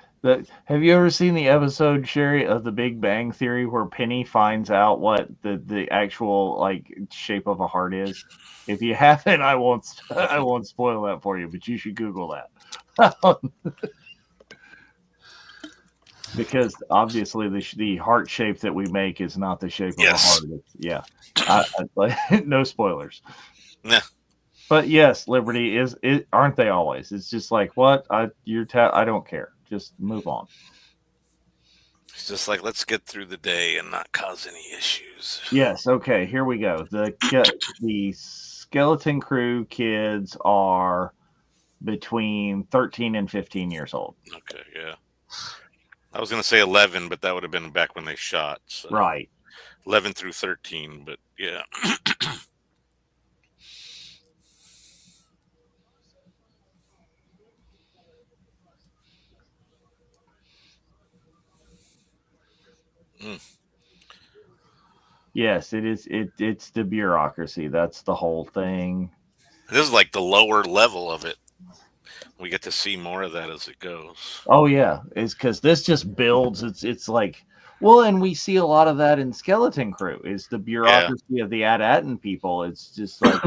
Have you ever seen the episode, Sherry, of The Big Bang Theory where Penny finds out what the actual like shape of a heart is? If you haven't, I won't spoil that for you, but you should Google that. Because obviously the heart shape that we make is not the shape of a heart. Yeah, no spoilers. Yeah. But yes, Liberty aren't they always? It's just like what I don't care. Just move on. It's just like, let's get through the day and not cause any issues. Yes. Okay. Here we go. The Skeleton Crew kids are between 13 and 15 years old. Okay. Yeah. I was going to say 11, but that would have been back when they shot. So Right. 11 through 13, but yeah. Yes, it is. It's the bureaucracy. That's the whole thing. This is like the lower level of it. We get to see more of that as it goes. Oh yeah, it's because this just builds. It's like, well, and we see a lot of that in Skeleton Crew. Is the bureaucracy of the AT-ATN people? It's just like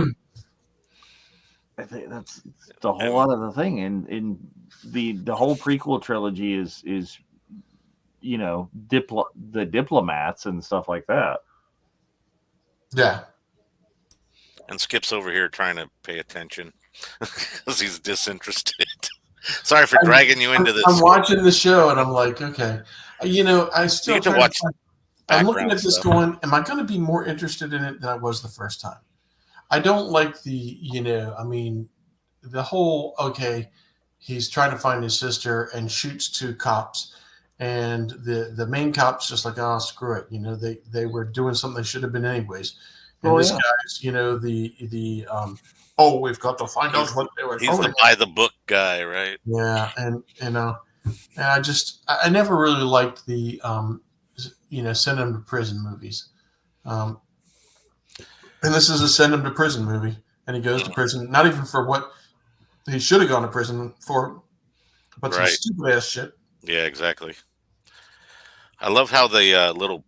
I think that's the whole lot of the thing. And in the whole prequel trilogy is the diplomats and stuff like that. Yeah. And Skip's over here trying to pay attention because he's disinterested. Sorry for dragging you into this. I'm watching the show and I'm like, okay, I still need to watch. I'm looking at this going, am I going to be more interested in it than I was the first time? I don't like the whole, okay, he's trying to find his sister and shoots two cops. And the main cop's just like, oh, screw it. They were doing something they should have been anyways. And this guy's, we've got to find out what they were doing. He's the by the book guy, right? Yeah. And I never really liked the, send him to prison movies. And this is a send him to prison movie. And he goes to prison, not even for what he should have gone to prison for, but some stupid ass shit. Yeah, exactly. I love how the little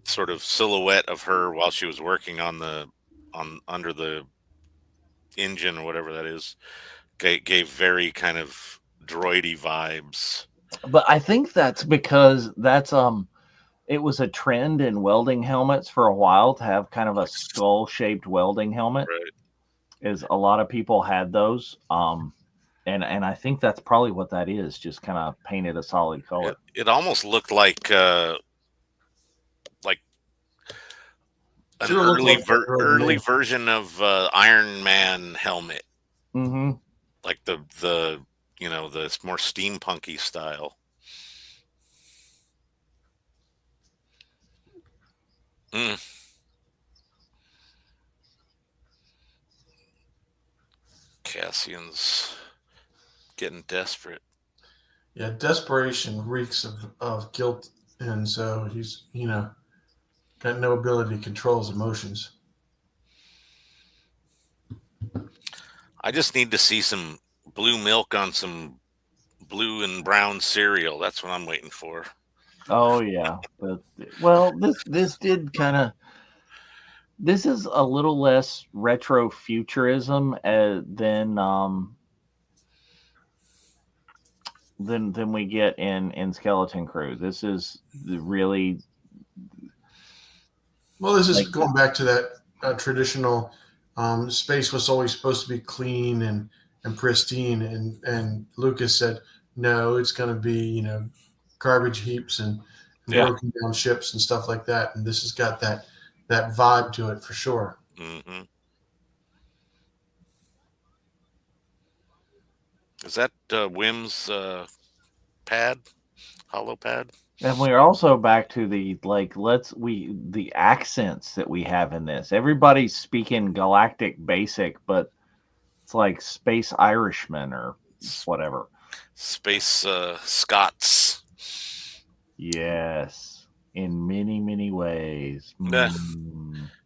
sort of silhouette of her while she was working under the engine or whatever that is gave very kind of droidy vibes. But I think that's because it was a trend in welding helmets for a while to have kind of a skull-shaped welding helmet. Right. Is a lot of people had those. And I think that's probably what that is, just kind of painted a solid color. It almost looked like an early version of Iron Man helmet. Mm-hmm. Like the more steampunky style. Cassian's getting desperate. Yeah, desperation reeks of guilt, and so he's got no ability to control his emotions. I just need to see some blue milk on some blue and brown cereal. That's what I'm waiting for. Oh yeah, but this did kind of. This is a little less retro futurism than we get in Skeleton Crew. This is really this is going back to that traditional space was always supposed to be clean and pristine, and Lucas said no, it's going to be garbage heaps and broken down ships and stuff like that, and this has got that vibe to it for sure. Mm-hmm. Is that Wim's pad, hollow pad? And we're also back to the the accents that we have in this. Everybody's speaking galactic basic, but It's like Space Irishman or whatever. Space Scots. Yes, in many, many ways. Yeah.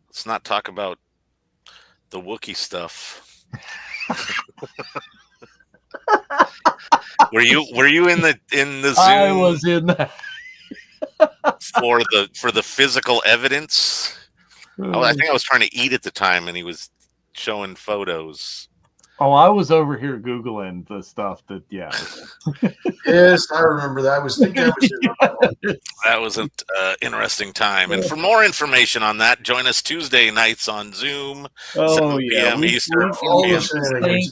Let's not talk about the Wookiee stuff. Were you in the Zoom? I was in that. for the physical evidence. I think I was trying to eat at the time, and he was showing photos. Oh, I was over here Googling the stuff that, yeah. Yes, I remember that. I was thinking That was an interesting time. And for more information on that, join us Tuesday nights on Zoom. Oh, 7 yeah. p.m. Eastern.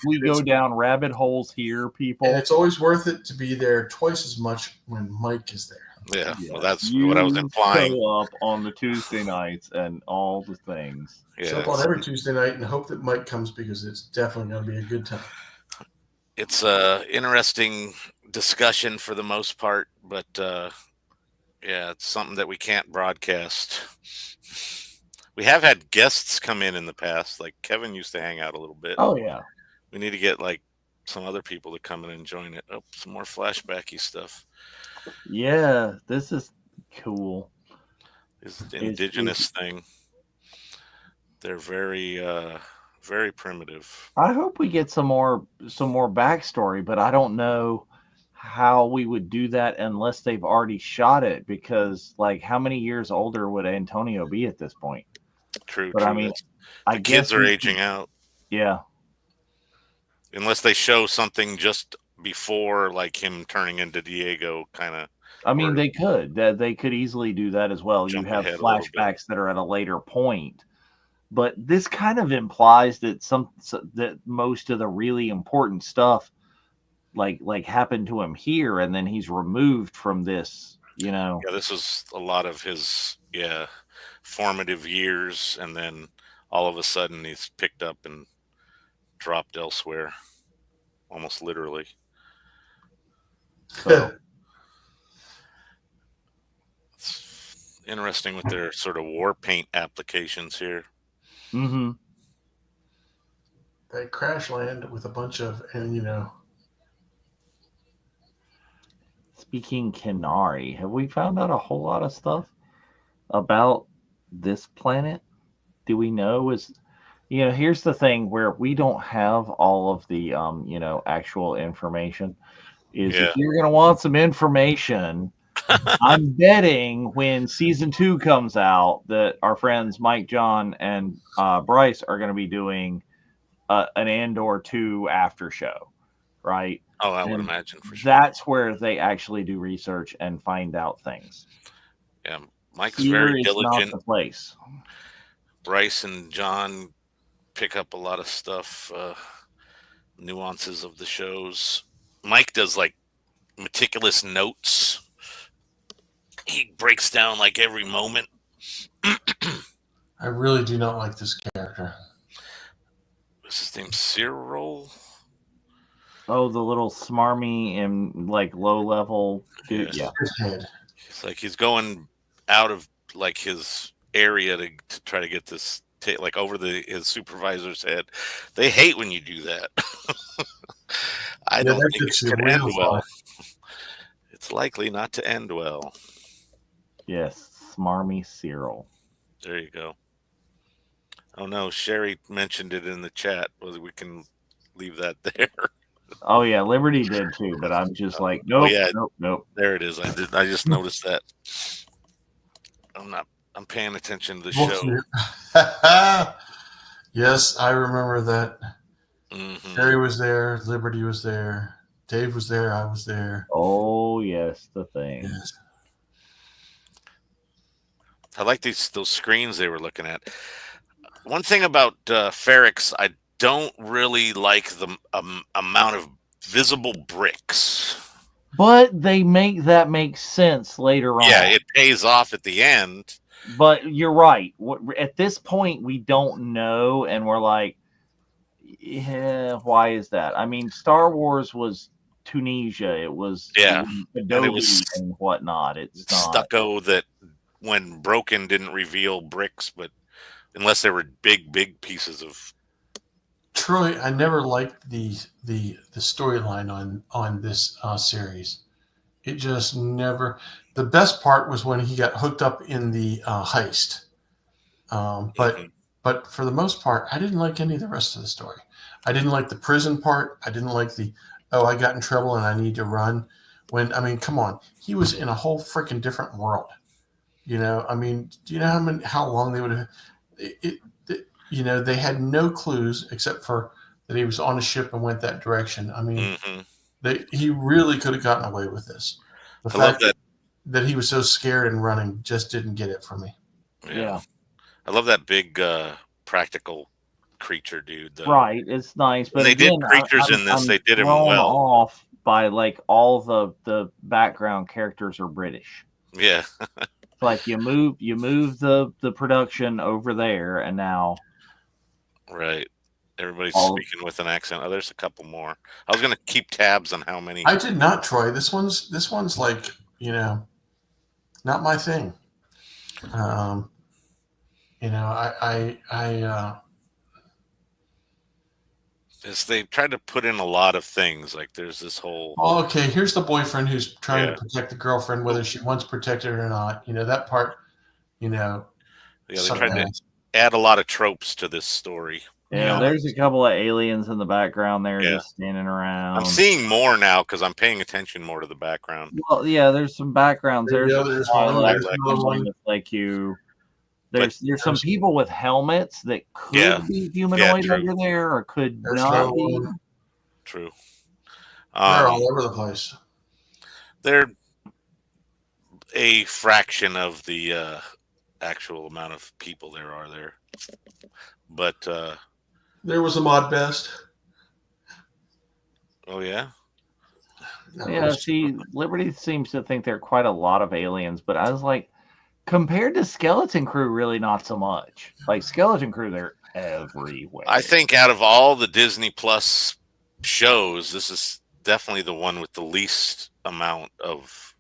We go down rabbit holes here, people. And it's always worth it to be there twice as much when Mike is there. Yeah, well, that's what I was implying. Show up on the Tuesday nights and all the things. Yeah, show up on every Tuesday night and hope that Mike comes because it's definitely going to be a good time. It's a interesting discussion for the most part, but yeah, it's something that we can't broadcast. We have had guests come in the past, like Kevin used to hang out a little bit. Oh yeah, we need to get like some other people to come in and join it. Oh, some more flashbacky stuff. Yeah, this is cool. This is the indigenous thing. They're very very primitive. I hope we get some more backstory, but I don't know how we would do that unless they've already shot it, because like how many years older would Antonio be at this point? True. But true. I mean, the kids are aging out. Yeah. Unless they show something just before, like him turning into Diego, kind of. I mean, they could easily do that as well. You have flashbacks that are at a later point, but this kind of implies that that most of the really important stuff, like happened to him here, and then he's removed from this. You know. Yeah, this is a lot of his formative years, and then all of a sudden he's picked up and dropped elsewhere, almost literally. So. It's interesting with their sort of war paint applications here. Mm-hmm. They crash land with a bunch of, Speaking Kenari, have we found out a whole lot of stuff about this planet? Do we know? Here's the thing where we don't have all of the, actual information. If you're going to want some information, I'm betting when season 2 comes out that our friends Mike, John, and Bryce are going to be doing an Andor 2 after show, right? Oh, I would imagine for sure. That's where they actually do research and find out things. Yeah, Mike's very diligent. Not the place. Bryce and John pick up a lot of stuff, nuances of the shows. Mike does like meticulous notes. He breaks down like every moment. I really do not like this character. What's his name? Cyril? Oh, the little smarmy and like low level dude. Yeah. It's like he's going out of like his area to try to get this like over his supervisor's head. They hate when you do that. I don't think it's going to end well. It's likely not to end well. Yes, smarmy Cyril. There you go. Oh no, Sherry mentioned it in the chat. Well, we can leave that there. Oh yeah, Liberty did too, but I'm just like, nope, nope. There it is. I just noticed that. I'm paying attention to the show. Yes, I remember that. Mm-hmm. Sherry was there, Liberty was there, Dave was there, I was there. Oh yes, the thing. Yes. I like those screens they were looking at. One thing about Ferrix, I don't really like the amount of visible bricks. But they make sense later on. Yeah, it pays off at the end. But you're right. At this point, we don't know, and we're like, yeah, why is that? I mean, Star Wars was Tunisia. It was Adobe and whatnot. It's stucco that, when broken, didn't reveal bricks, but unless they were big pieces of Troy, I never liked the storyline on this series. It just never. The best part was when he got hooked up in the heist. Mhm. But for the most part, I didn't like any of the rest of the story. I didn't like the prison part. I didn't like the I got in trouble and I need to run. When I mean, come on, he was in a whole freaking different world. I mean, do you know how long they would have? They had no clues except for that he was on a ship and went that direction. I mean, Mhm. he really could have gotten away with this. The I love fact that. that he was so scared and running just didn't get it for me. Yeah. I love that big practical creature dude though. Right, it's nice, When but they did again, creatures in this, I'm they did him thrown well. off by like all the background characters are British. Yeah. It's like you move the production over there, and now Right. Everybody's all speaking with an accent. Oh, there's a couple more. I was gonna keep tabs on how many. I did not, Troy. This one's like not my thing. Um, I Is they tried to put in a lot of things. Like there's this whole. well, okay. Here's the boyfriend who's trying Yeah. to protect the girlfriend, whether she wants protected or not. That part. Yeah, they sucked tried to ass. add a lot of tropes to this story. yeah, there's a couple of aliens in the background there Yeah. just standing around. I'm seeing more now because I'm paying attention more to the background. Well, yeah, there's some backgrounds. There you There's go, there's some one, Twilight, there's another one. like you. There's some there's- people with helmets that could Yeah. be humanoid true. under there, or could There's not another be. one. True. They're all over the place. They're a fraction of the actual amount of people there are there. But There was a mod best. oh yeah. Yeah, see, Liberty seems to think there are quite a lot of aliens, but I was like, compared to Skeleton Crew, really not so much. Like Skeleton Crew, they're everywhere. I think out of all the Disney Plus shows, this is definitely the one with the least amount of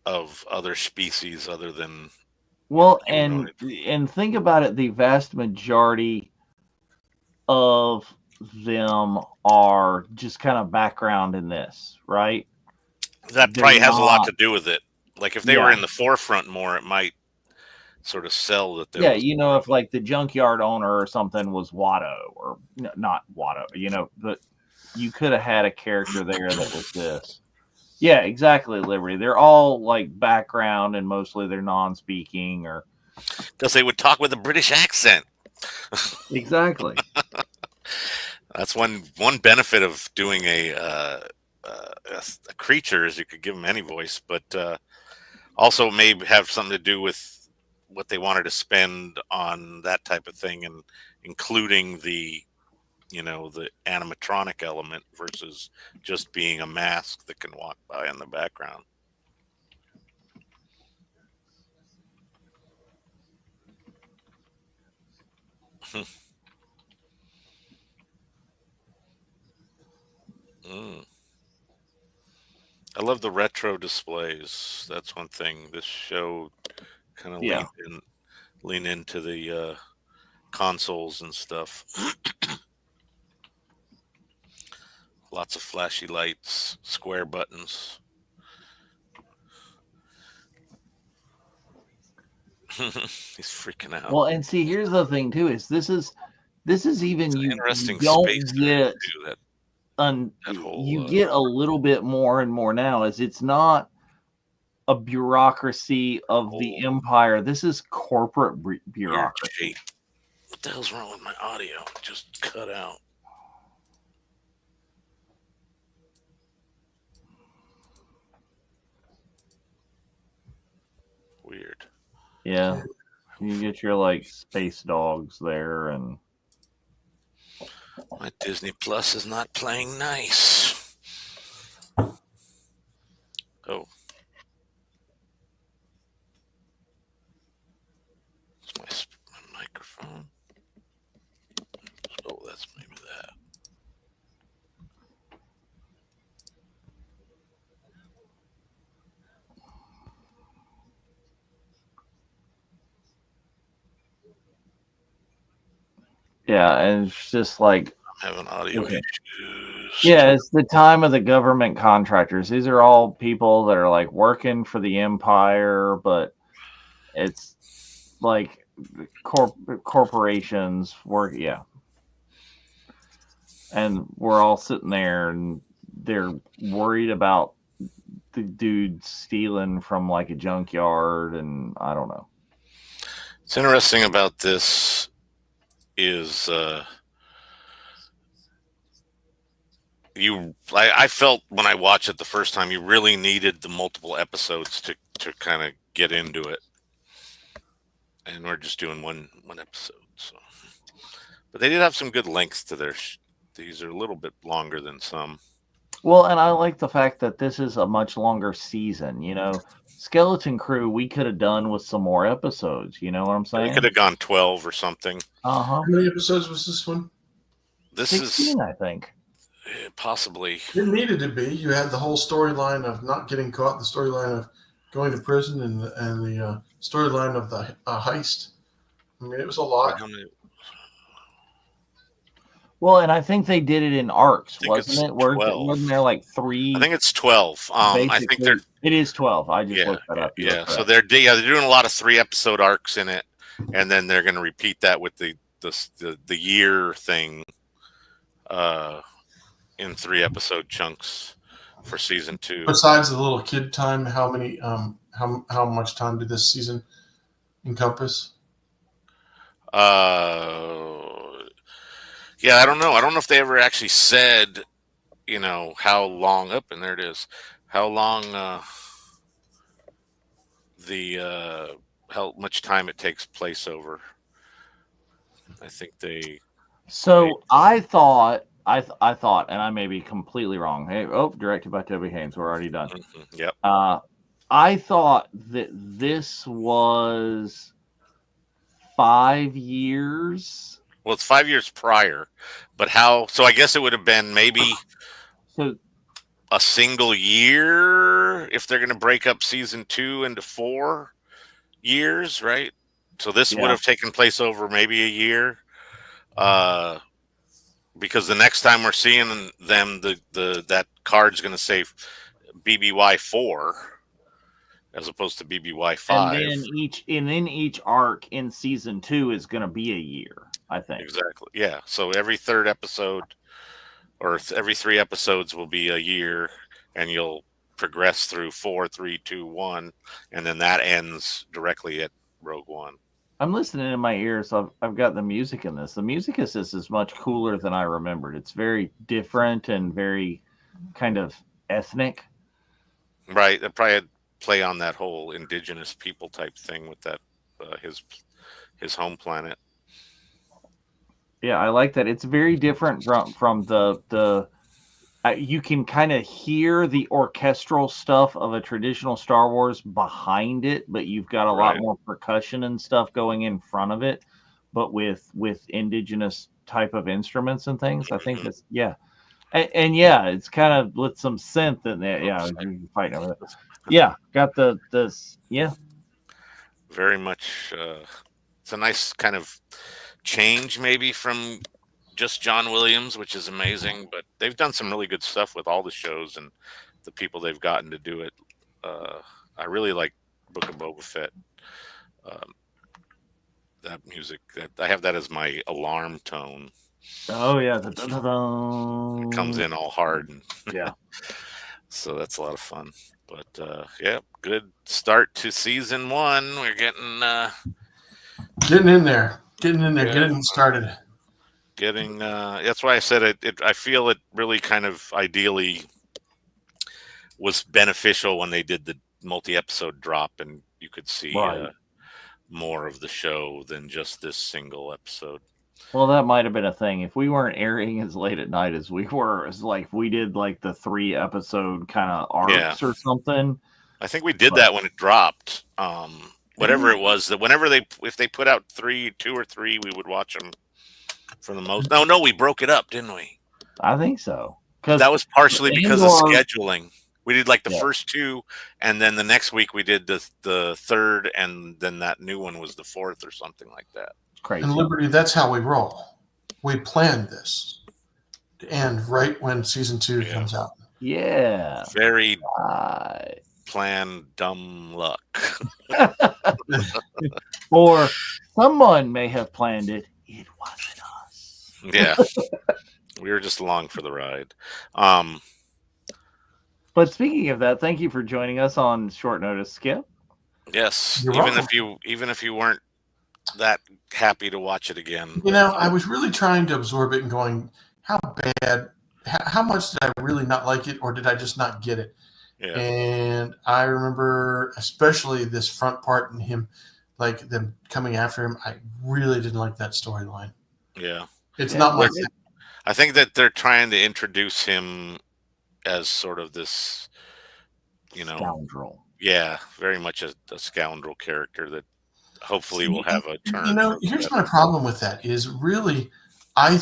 other species other than and humanoid. think about it, the vast majority of them are just kind of background in this, right? That probably has a lot to do with it. Like if they were in the forefront more, it might sort of sell that. If like the junkyard owner or something was Watto, or not Watto, but you could have had a character there that was this. Yeah, exactly, Liberty. They're all like background, and mostly they're non-speaking, or because they would talk with a British accent. Exactly. That's one benefit of doing a creature is you could give them any voice, but also may have something to do with what they wanted to spend on that type of thing, and including the the animatronic element versus just being a mask that can walk by in the background. I love the retro displays. That's one thing this show kind of lean into the consoles and stuff. Lots of flashy lights, square buttons. He's freaking out. Well, and see, here's the thing too: is this is even you interesting don't space get you get a little bit more and more now. Is it's not a bureaucracy of the empire. This is corporate bureaucracy. What the hell's wrong with my audio? It just cut out. Weird. Yeah. You get your like space dogs there, and my Disney Plus is not playing nice. Oh. It's my microphone. Oh, that's maybe that. Yeah, and it's just like, I'm having audio okay. issues. Yeah, it's the time of the government contractors. These are all people that are like working for the empire, but it's like corporations work. Yeah, and we're all sitting there, and they're worried about the dude stealing from like a junkyard, and I don't know. What's interesting about this is I felt when I watched it the first time, you really needed the multiple episodes to kind of get into it, and we're just doing one episode. So, but they did have some good lengths to their. These are a little bit longer than some. Well, and I like the fact that this is a much longer season. Skeleton Crew, we could have done with some more episodes. You know what I'm saying? We could have gone 12 or something. How many episodes was this one? This 16, is I think. possibly. It needed to be. You had the whole storyline of not getting caught, the storyline of going to prison, and the storyline of the heist. I mean, it was a lot. Well, and I think they did it in arcs, wasn't it? 12. Wasn't there like 3? I think it's 12. I think it is 12. I just looked that up. Yeah. So they're doing a lot of 3-episode arcs in it, and then they're going to repeat that with the year thing, in 3-episode chunks for season 2. Besides the little kid time, how much time did this season encompass? Yeah, I don't know. I don't know if they ever actually said, how long up, and there it is. How long how much time it takes place over. I think they. So I thought, and I may be completely wrong. Hey, directed by Toby Haynes. We're already done. Mm-hmm, yep. I thought that this was 5 years. Well, it's 5 years prior, but how? So I guess it would have been maybe a single year if they're going to break up season 2 into 4 years, right? So this would have taken place over maybe a year, because the next time we're seeing them, that card's going to say BBY 4 as opposed to BBY 5. And then each arc in season 2 is going to be a year, I think. Exactly. Yeah. So every third episode or every 3 episodes will be a year, and you'll progress through 4, 3, 2, 1, and then that ends directly at Rogue One. I'm listening in my ears. I've got the music in this. The music is much cooler than I remembered. It's very different and very kind of ethnic. Right. That probably had play on that whole indigenous people type thing with that his home planet. Yeah, I like that. It's very different from the you can kind of hear the orchestral stuff of a traditional Star Wars behind it, but you've got a lot more percussion and stuff going in front of it, but with indigenous type of instruments and things. I think that's and it's kind of with some synth in there. Yeah, you're fighting over that. Yeah, got this. Yeah, very much. It's a nice kind of change, maybe from just John Williams, which is amazing. But they've done some really good stuff with all the shows and the people they've gotten to do it. I really like Book of Boba Fett. That music, I have that as my alarm tone. Oh yeah, it comes in all hard. Yeah. So that's a lot of fun. But yeah, good start to season 1. We're getting in there, getting started. That's why I said it. I feel it really kind of ideally was beneficial when they did the multi-episode drop, and you could see more of the show than just this single episode. Well, that might have been a thing. If we weren't airing as late at night as we were, it's like we did like the 3-episode kind of arcs or something. I think we did that when it dropped. Whatever it was, that if they put out 2 or 3, we would watch them for the most. No, we broke it up, didn't we? I think so. That was partially because of scheduling. We did like the first 2, and then the next week we did the third, and then that new one was the 4th or something like that. Crazy. And Liberty, that's how we roll. we planned this to end right when season 2 comes out. Yeah. Very Right. planned dumb luck. Or someone may have planned it. It wasn't us. Yeah. We were just along for the ride. But speaking of that, thank you for joining us on short notice, Skip. Yes. You're Even if you weren't that happy to watch it again. You know, I was really trying to absorb it and going, how bad, how much did I really not like it, or did I just not get it? Yeah. And I remember especially this front part and him, like them coming after him. I really didn't like that storyline. Yeah. It's not my thing. I think that they're trying to introduce him as sort of this, scoundrel. Yeah, very much a scoundrel character that hopefully will have a turn. You know, here's my problem with that is really, I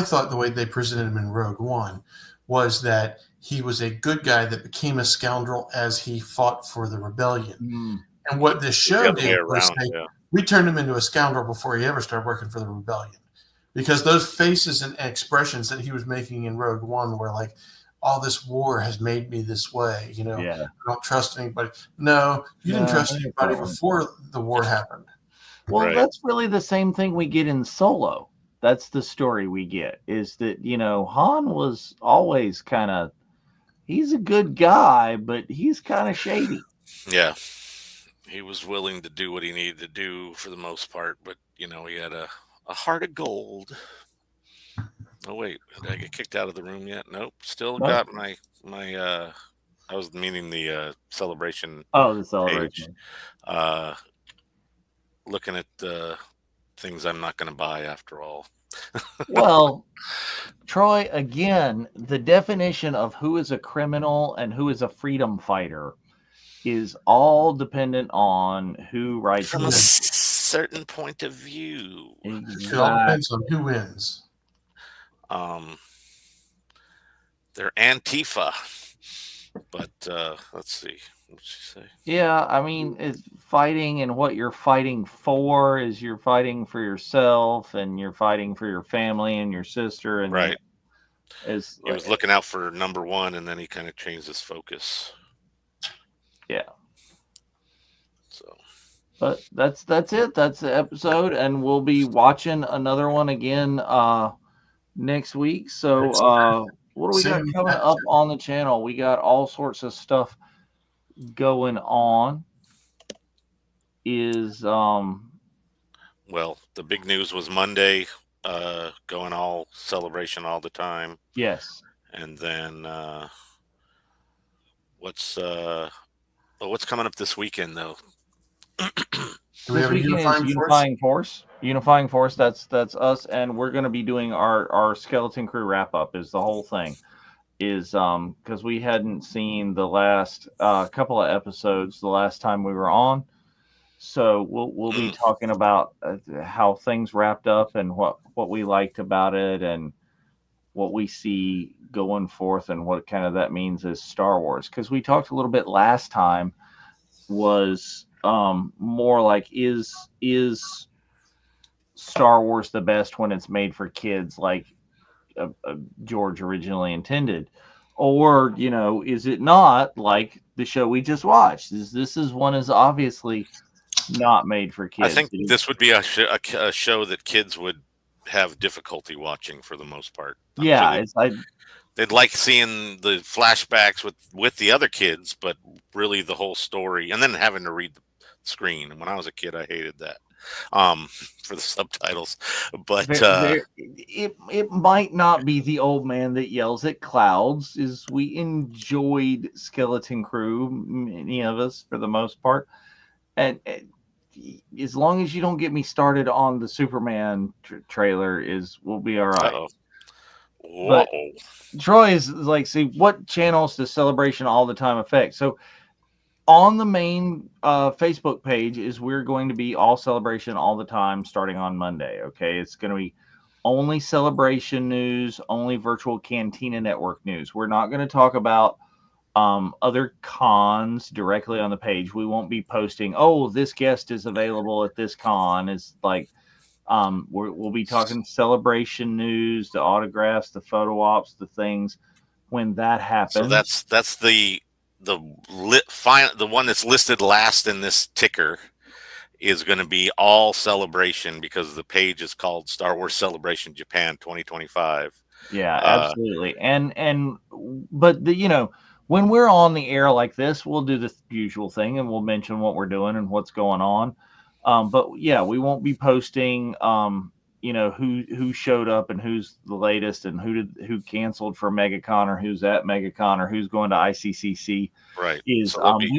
thought the way they presented him in Rogue One was that he was a good guy that became a scoundrel as he fought for the rebellion. And what this show did was we turned him into a scoundrel before he ever started working for the rebellion. Because those faces and expressions that he was making in Rogue One were like, all this war has made me this way. I don't trust anybody. No, you didn't trust anybody before the war happened. Well, that's really the same thing we get in Solo. That's the story we get, is that, Han was always kind of, he's a good guy, but he's kind of shady. Yeah. He was willing to do what he needed to do for the most part, but, he had a heart of gold. Oh, wait, did I get kicked out of the room yet? Nope. Still got my I was meaning the celebration. Oh, the celebration. Page. Looking at the things I'm not going to buy after all. Well, Troy, again, the definition of who is a criminal and who is a freedom fighter is all dependent on who writes from a certain point of view. Exactly. It all depends on who wins. They're Antifa, but let's see. What'd she say? Yeah, I mean, it's fighting, and what you're fighting for is you're fighting for yourself, and you're fighting for your family and your sister, and right. He was looking out for number one, and then he kind of changed his focus. Yeah. So, but that's it. That's the episode, and we'll be watching another one again next week. So, what do we got coming up on the channel? We got all sorts of stuff going on. Well, the big news was Monday, going all celebration all the time. Yes. And then what's coming up this weekend though? Do we have a Unifying Force? Unifying Force, that's us, and we're going to be doing our Skeleton Crew wrap up. Is the whole thing is because we hadn't seen the last couple of episodes the last time we were on, so we'll be talking about how things wrapped up and what we liked about it and what we see going forth and what kind of that means as Star Wars. Because we talked a little bit last time was more like is Star Wars the best when it's made for kids, like George originally intended, or is it not, like the show we just watched? This is one is obviously not made for kids. I think this would be a show that kids would have difficulty watching for the most part. They'd like seeing the flashbacks with the other kids, but really the whole story, and then having to read the screen. And when I was a kid, I hated that for the subtitles. But it might not be the old man that yells at clouds. Is we enjoyed Skeleton Crew, many of us for the most part, and as long as you don't get me started on the Superman trailer, we'll be all right. Uh-oh. But Troy is like, see, what channels does Celebration All the Time affect? So on the main Facebook page is we're going to be all Celebration all the time starting on Monday. Okay, it's going to be only Celebration news, only Virtual Cantina Network news. We're not going to talk about other cons directly on the page. We won't be posting, oh, this guest is available at this con. It's like We'll be talking celebration news, the autographs, the photo ops, the things when that happens. So that's the one that's listed last in this ticker is going to be all celebration because the page is called Star Wars Celebration Japan 2025. Yeah, absolutely. But when we're on the air like this, we'll do the usual thing and we'll mention what we're doing and what's going on. But yeah, we won't be posting who showed up and who's the latest and who canceled for MegaCon or who's at MegaCon or who's going to ICCC. Right. We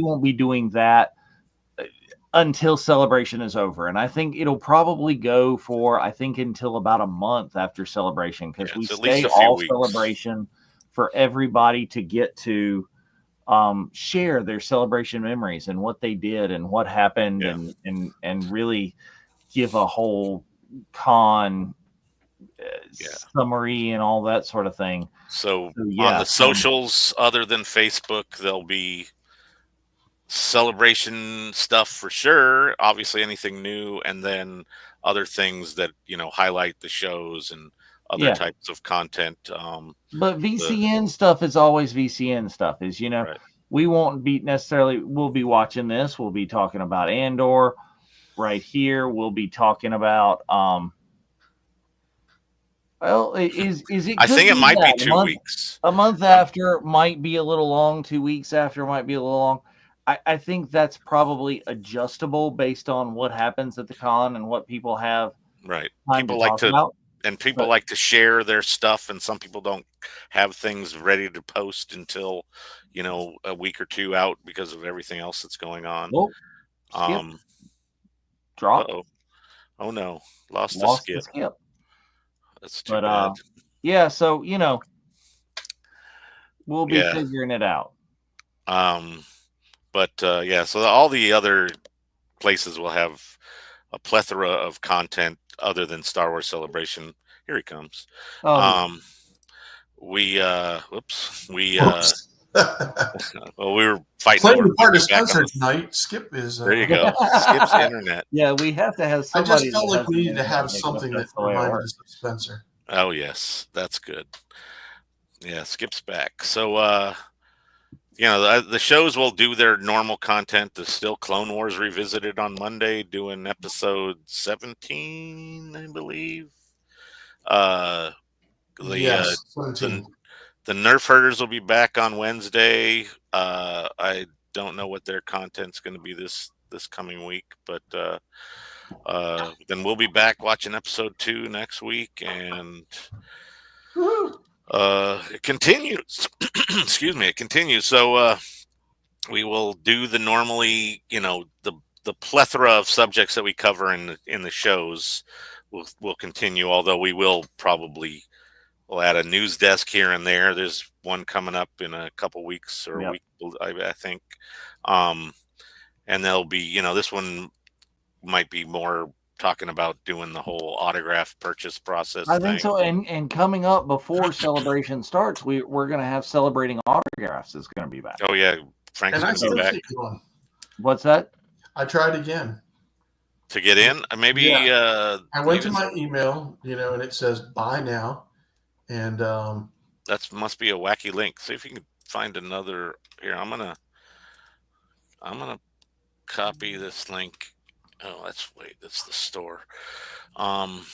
won't be doing that until Celebration is over. And I think it'll probably go for, until about a month after Celebration, because we stay all Celebration for everybody to get to share their Celebration memories and what they did and what happened and really give a whole con summary and all that sort of thing. So on the socials, other than Facebook, there'll be Celebration stuff for sure, obviously anything new, and then other things that highlight the shows and other types of content. But VCN stuff is always VCN stuff. Right. We won't be necessarily, we'll be watching this, we'll be talking about Andor right here, we'll be talking about is it, I think it might be 2 weeks. A month after might be a little long, 2 weeks after might be a little long. I think that's probably adjustable based on what happens at the con and what people have. Right. People like to share their stuff, and some people don't have things ready to post until, a week or two out because of everything else that's going on. Drop. Oh no. Lost the skip. That's too bad. Yeah, so we'll be figuring it out. But so all the other places will have a plethora of content other than Star Wars Celebration. Here he comes. We well, we were fighting. Playing part of sponsor tonight. Skip is. There you go. Skip's internet. Yeah, we have to have somebody. I just felt like we needed to have something that reminded us of Spencer. Oh yes, that's good. Yeah, Skip's back. So the shows will do their normal content. There's still Clone Wars Revisited on Monday, doing episode 17, I believe. 17. The Nerf Herders will be back on Wednesday. I don't know what their content's going to be this coming week, but then we'll be back watching episode 2 next week, and it continues. Excuse me, it continues. So we will do the normally, the plethora of subjects that we cover in the shows will continue, although we will probably we'll add a news desk here and there. There's one coming up in a couple weeks or a week, I think. And there'll be, this one might be more talking about doing the whole autograph purchase process. I think so. And coming up before Celebration starts, we're going to have Celebrating Autographs is going to be back. Oh, yeah. Frank's going to be back. What's that? I tried again. To get in? Maybe. I went to my email, and it says buy now. And that must be a wacky link. See if you can find another here. I'm gonna copy this link. Oh, that's the store. And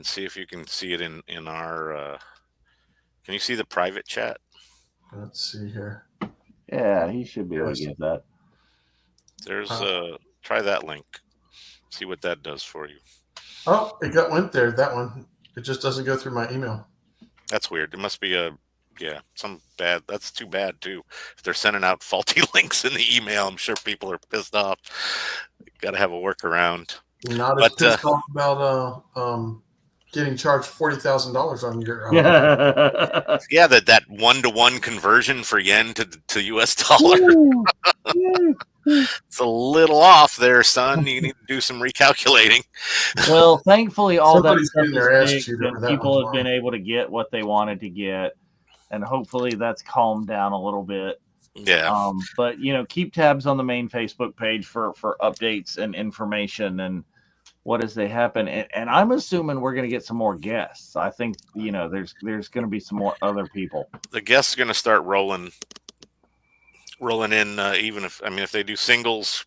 see if you can see it in our. Can you see the private chat? Let's see here. Yeah, he should be able to get that. There's try that link. See what that does for you. Oh, went there. That one. It just doesn't go through my email. That's weird. It must be some bad. That's too bad too. If they're sending out faulty links in the email, I'm sure people are pissed off. Got to have a workaround. Not as pissed off about getting charged $40,000 on your. Yeah, that 1-to-1 conversion for yen to US dollar. It's a little off there, son. You need to do some recalculating. Well, thankfully, all that stuff is fixed, and people have been able to get what they wanted to get, and hopefully that's calmed down a little bit. Yeah. But keep tabs on the main Facebook page for updates and information, and what as they happen, and I'm assuming we're going to get some more guests. I think there's going to be some more other people. The guests are going to start rolling in, even if they do singles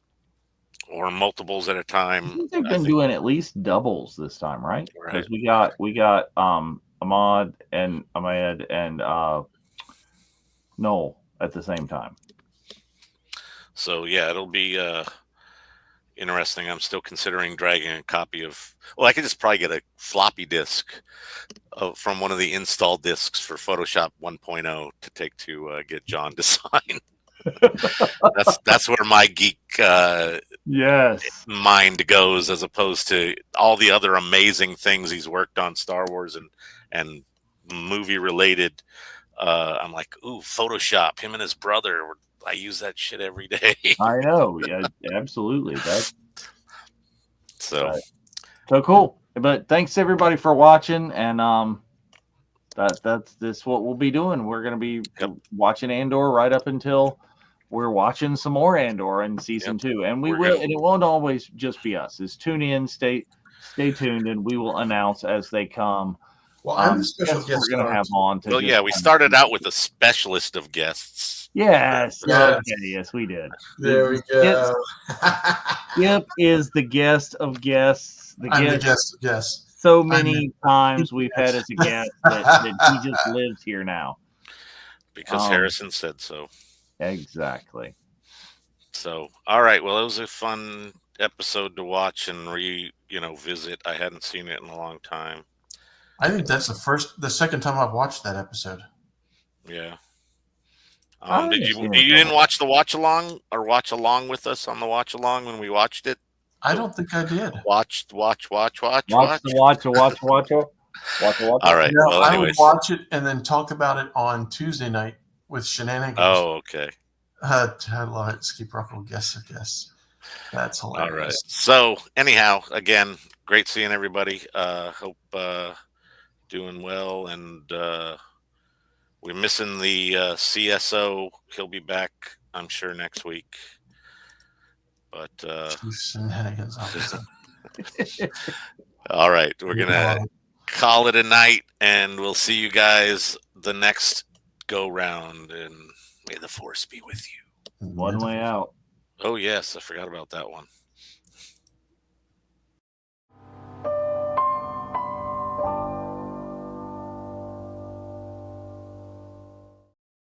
or multiples at a time. I think they've been doing at least doubles this time, right? Because Right. we got Ahmad and Ahmed and Noel at the same time. So yeah, it'll be interesting. I'm still considering dragging a copy of. Well, I could just probably get a floppy disk from one of the install disks for Photoshop 1.0 to take to get John to sign. That's where my geek yes mind goes, as opposed to all the other amazing things he's worked on, Star Wars and movie related. I'm like, ooh, Photoshop. Him and his brother. I use that shit every day. I know. Yeah, absolutely. So cool. But thanks everybody for watching, and that's what we'll be doing. We're gonna be watching Andor right up until we're watching some more Andor in season 2, and and it won't always just be us. Is tune in, stay tuned, and we will announce as they come. Well, I'm the special guest we're gonna have on. We started out with a specialist of guests. Yes. Okay, yes, we did. There we go. Skip is the guest of guests. I'm the guest of guests. So many times we've had as a guest that he just lives here now. Because Harrison said so. Exactly. So, all right. Well, it was a fun episode to watch and visit. I hadn't seen it in a long time. I think that's the second time I've watched that episode. Yeah. You didn't watch the watch along or watch along with us on the watch along when we watched it? I don't think I did. Watch. Watch. All right. No, well, I would watch it and then talk about it on Tuesday night with Shenanigans. Oh, okay. I love it. Skip Ruffle guess. That's hilarious. All right. So anyhow, again, great seeing everybody. Hope doing well, and we're missing the CSO. He'll be back, I'm sure, next week. But Shenanigans. all right, we're gonna call it a night, and we'll see you guys the next go round. And may the force be with you. One way out. Oh yes, I forgot about that one.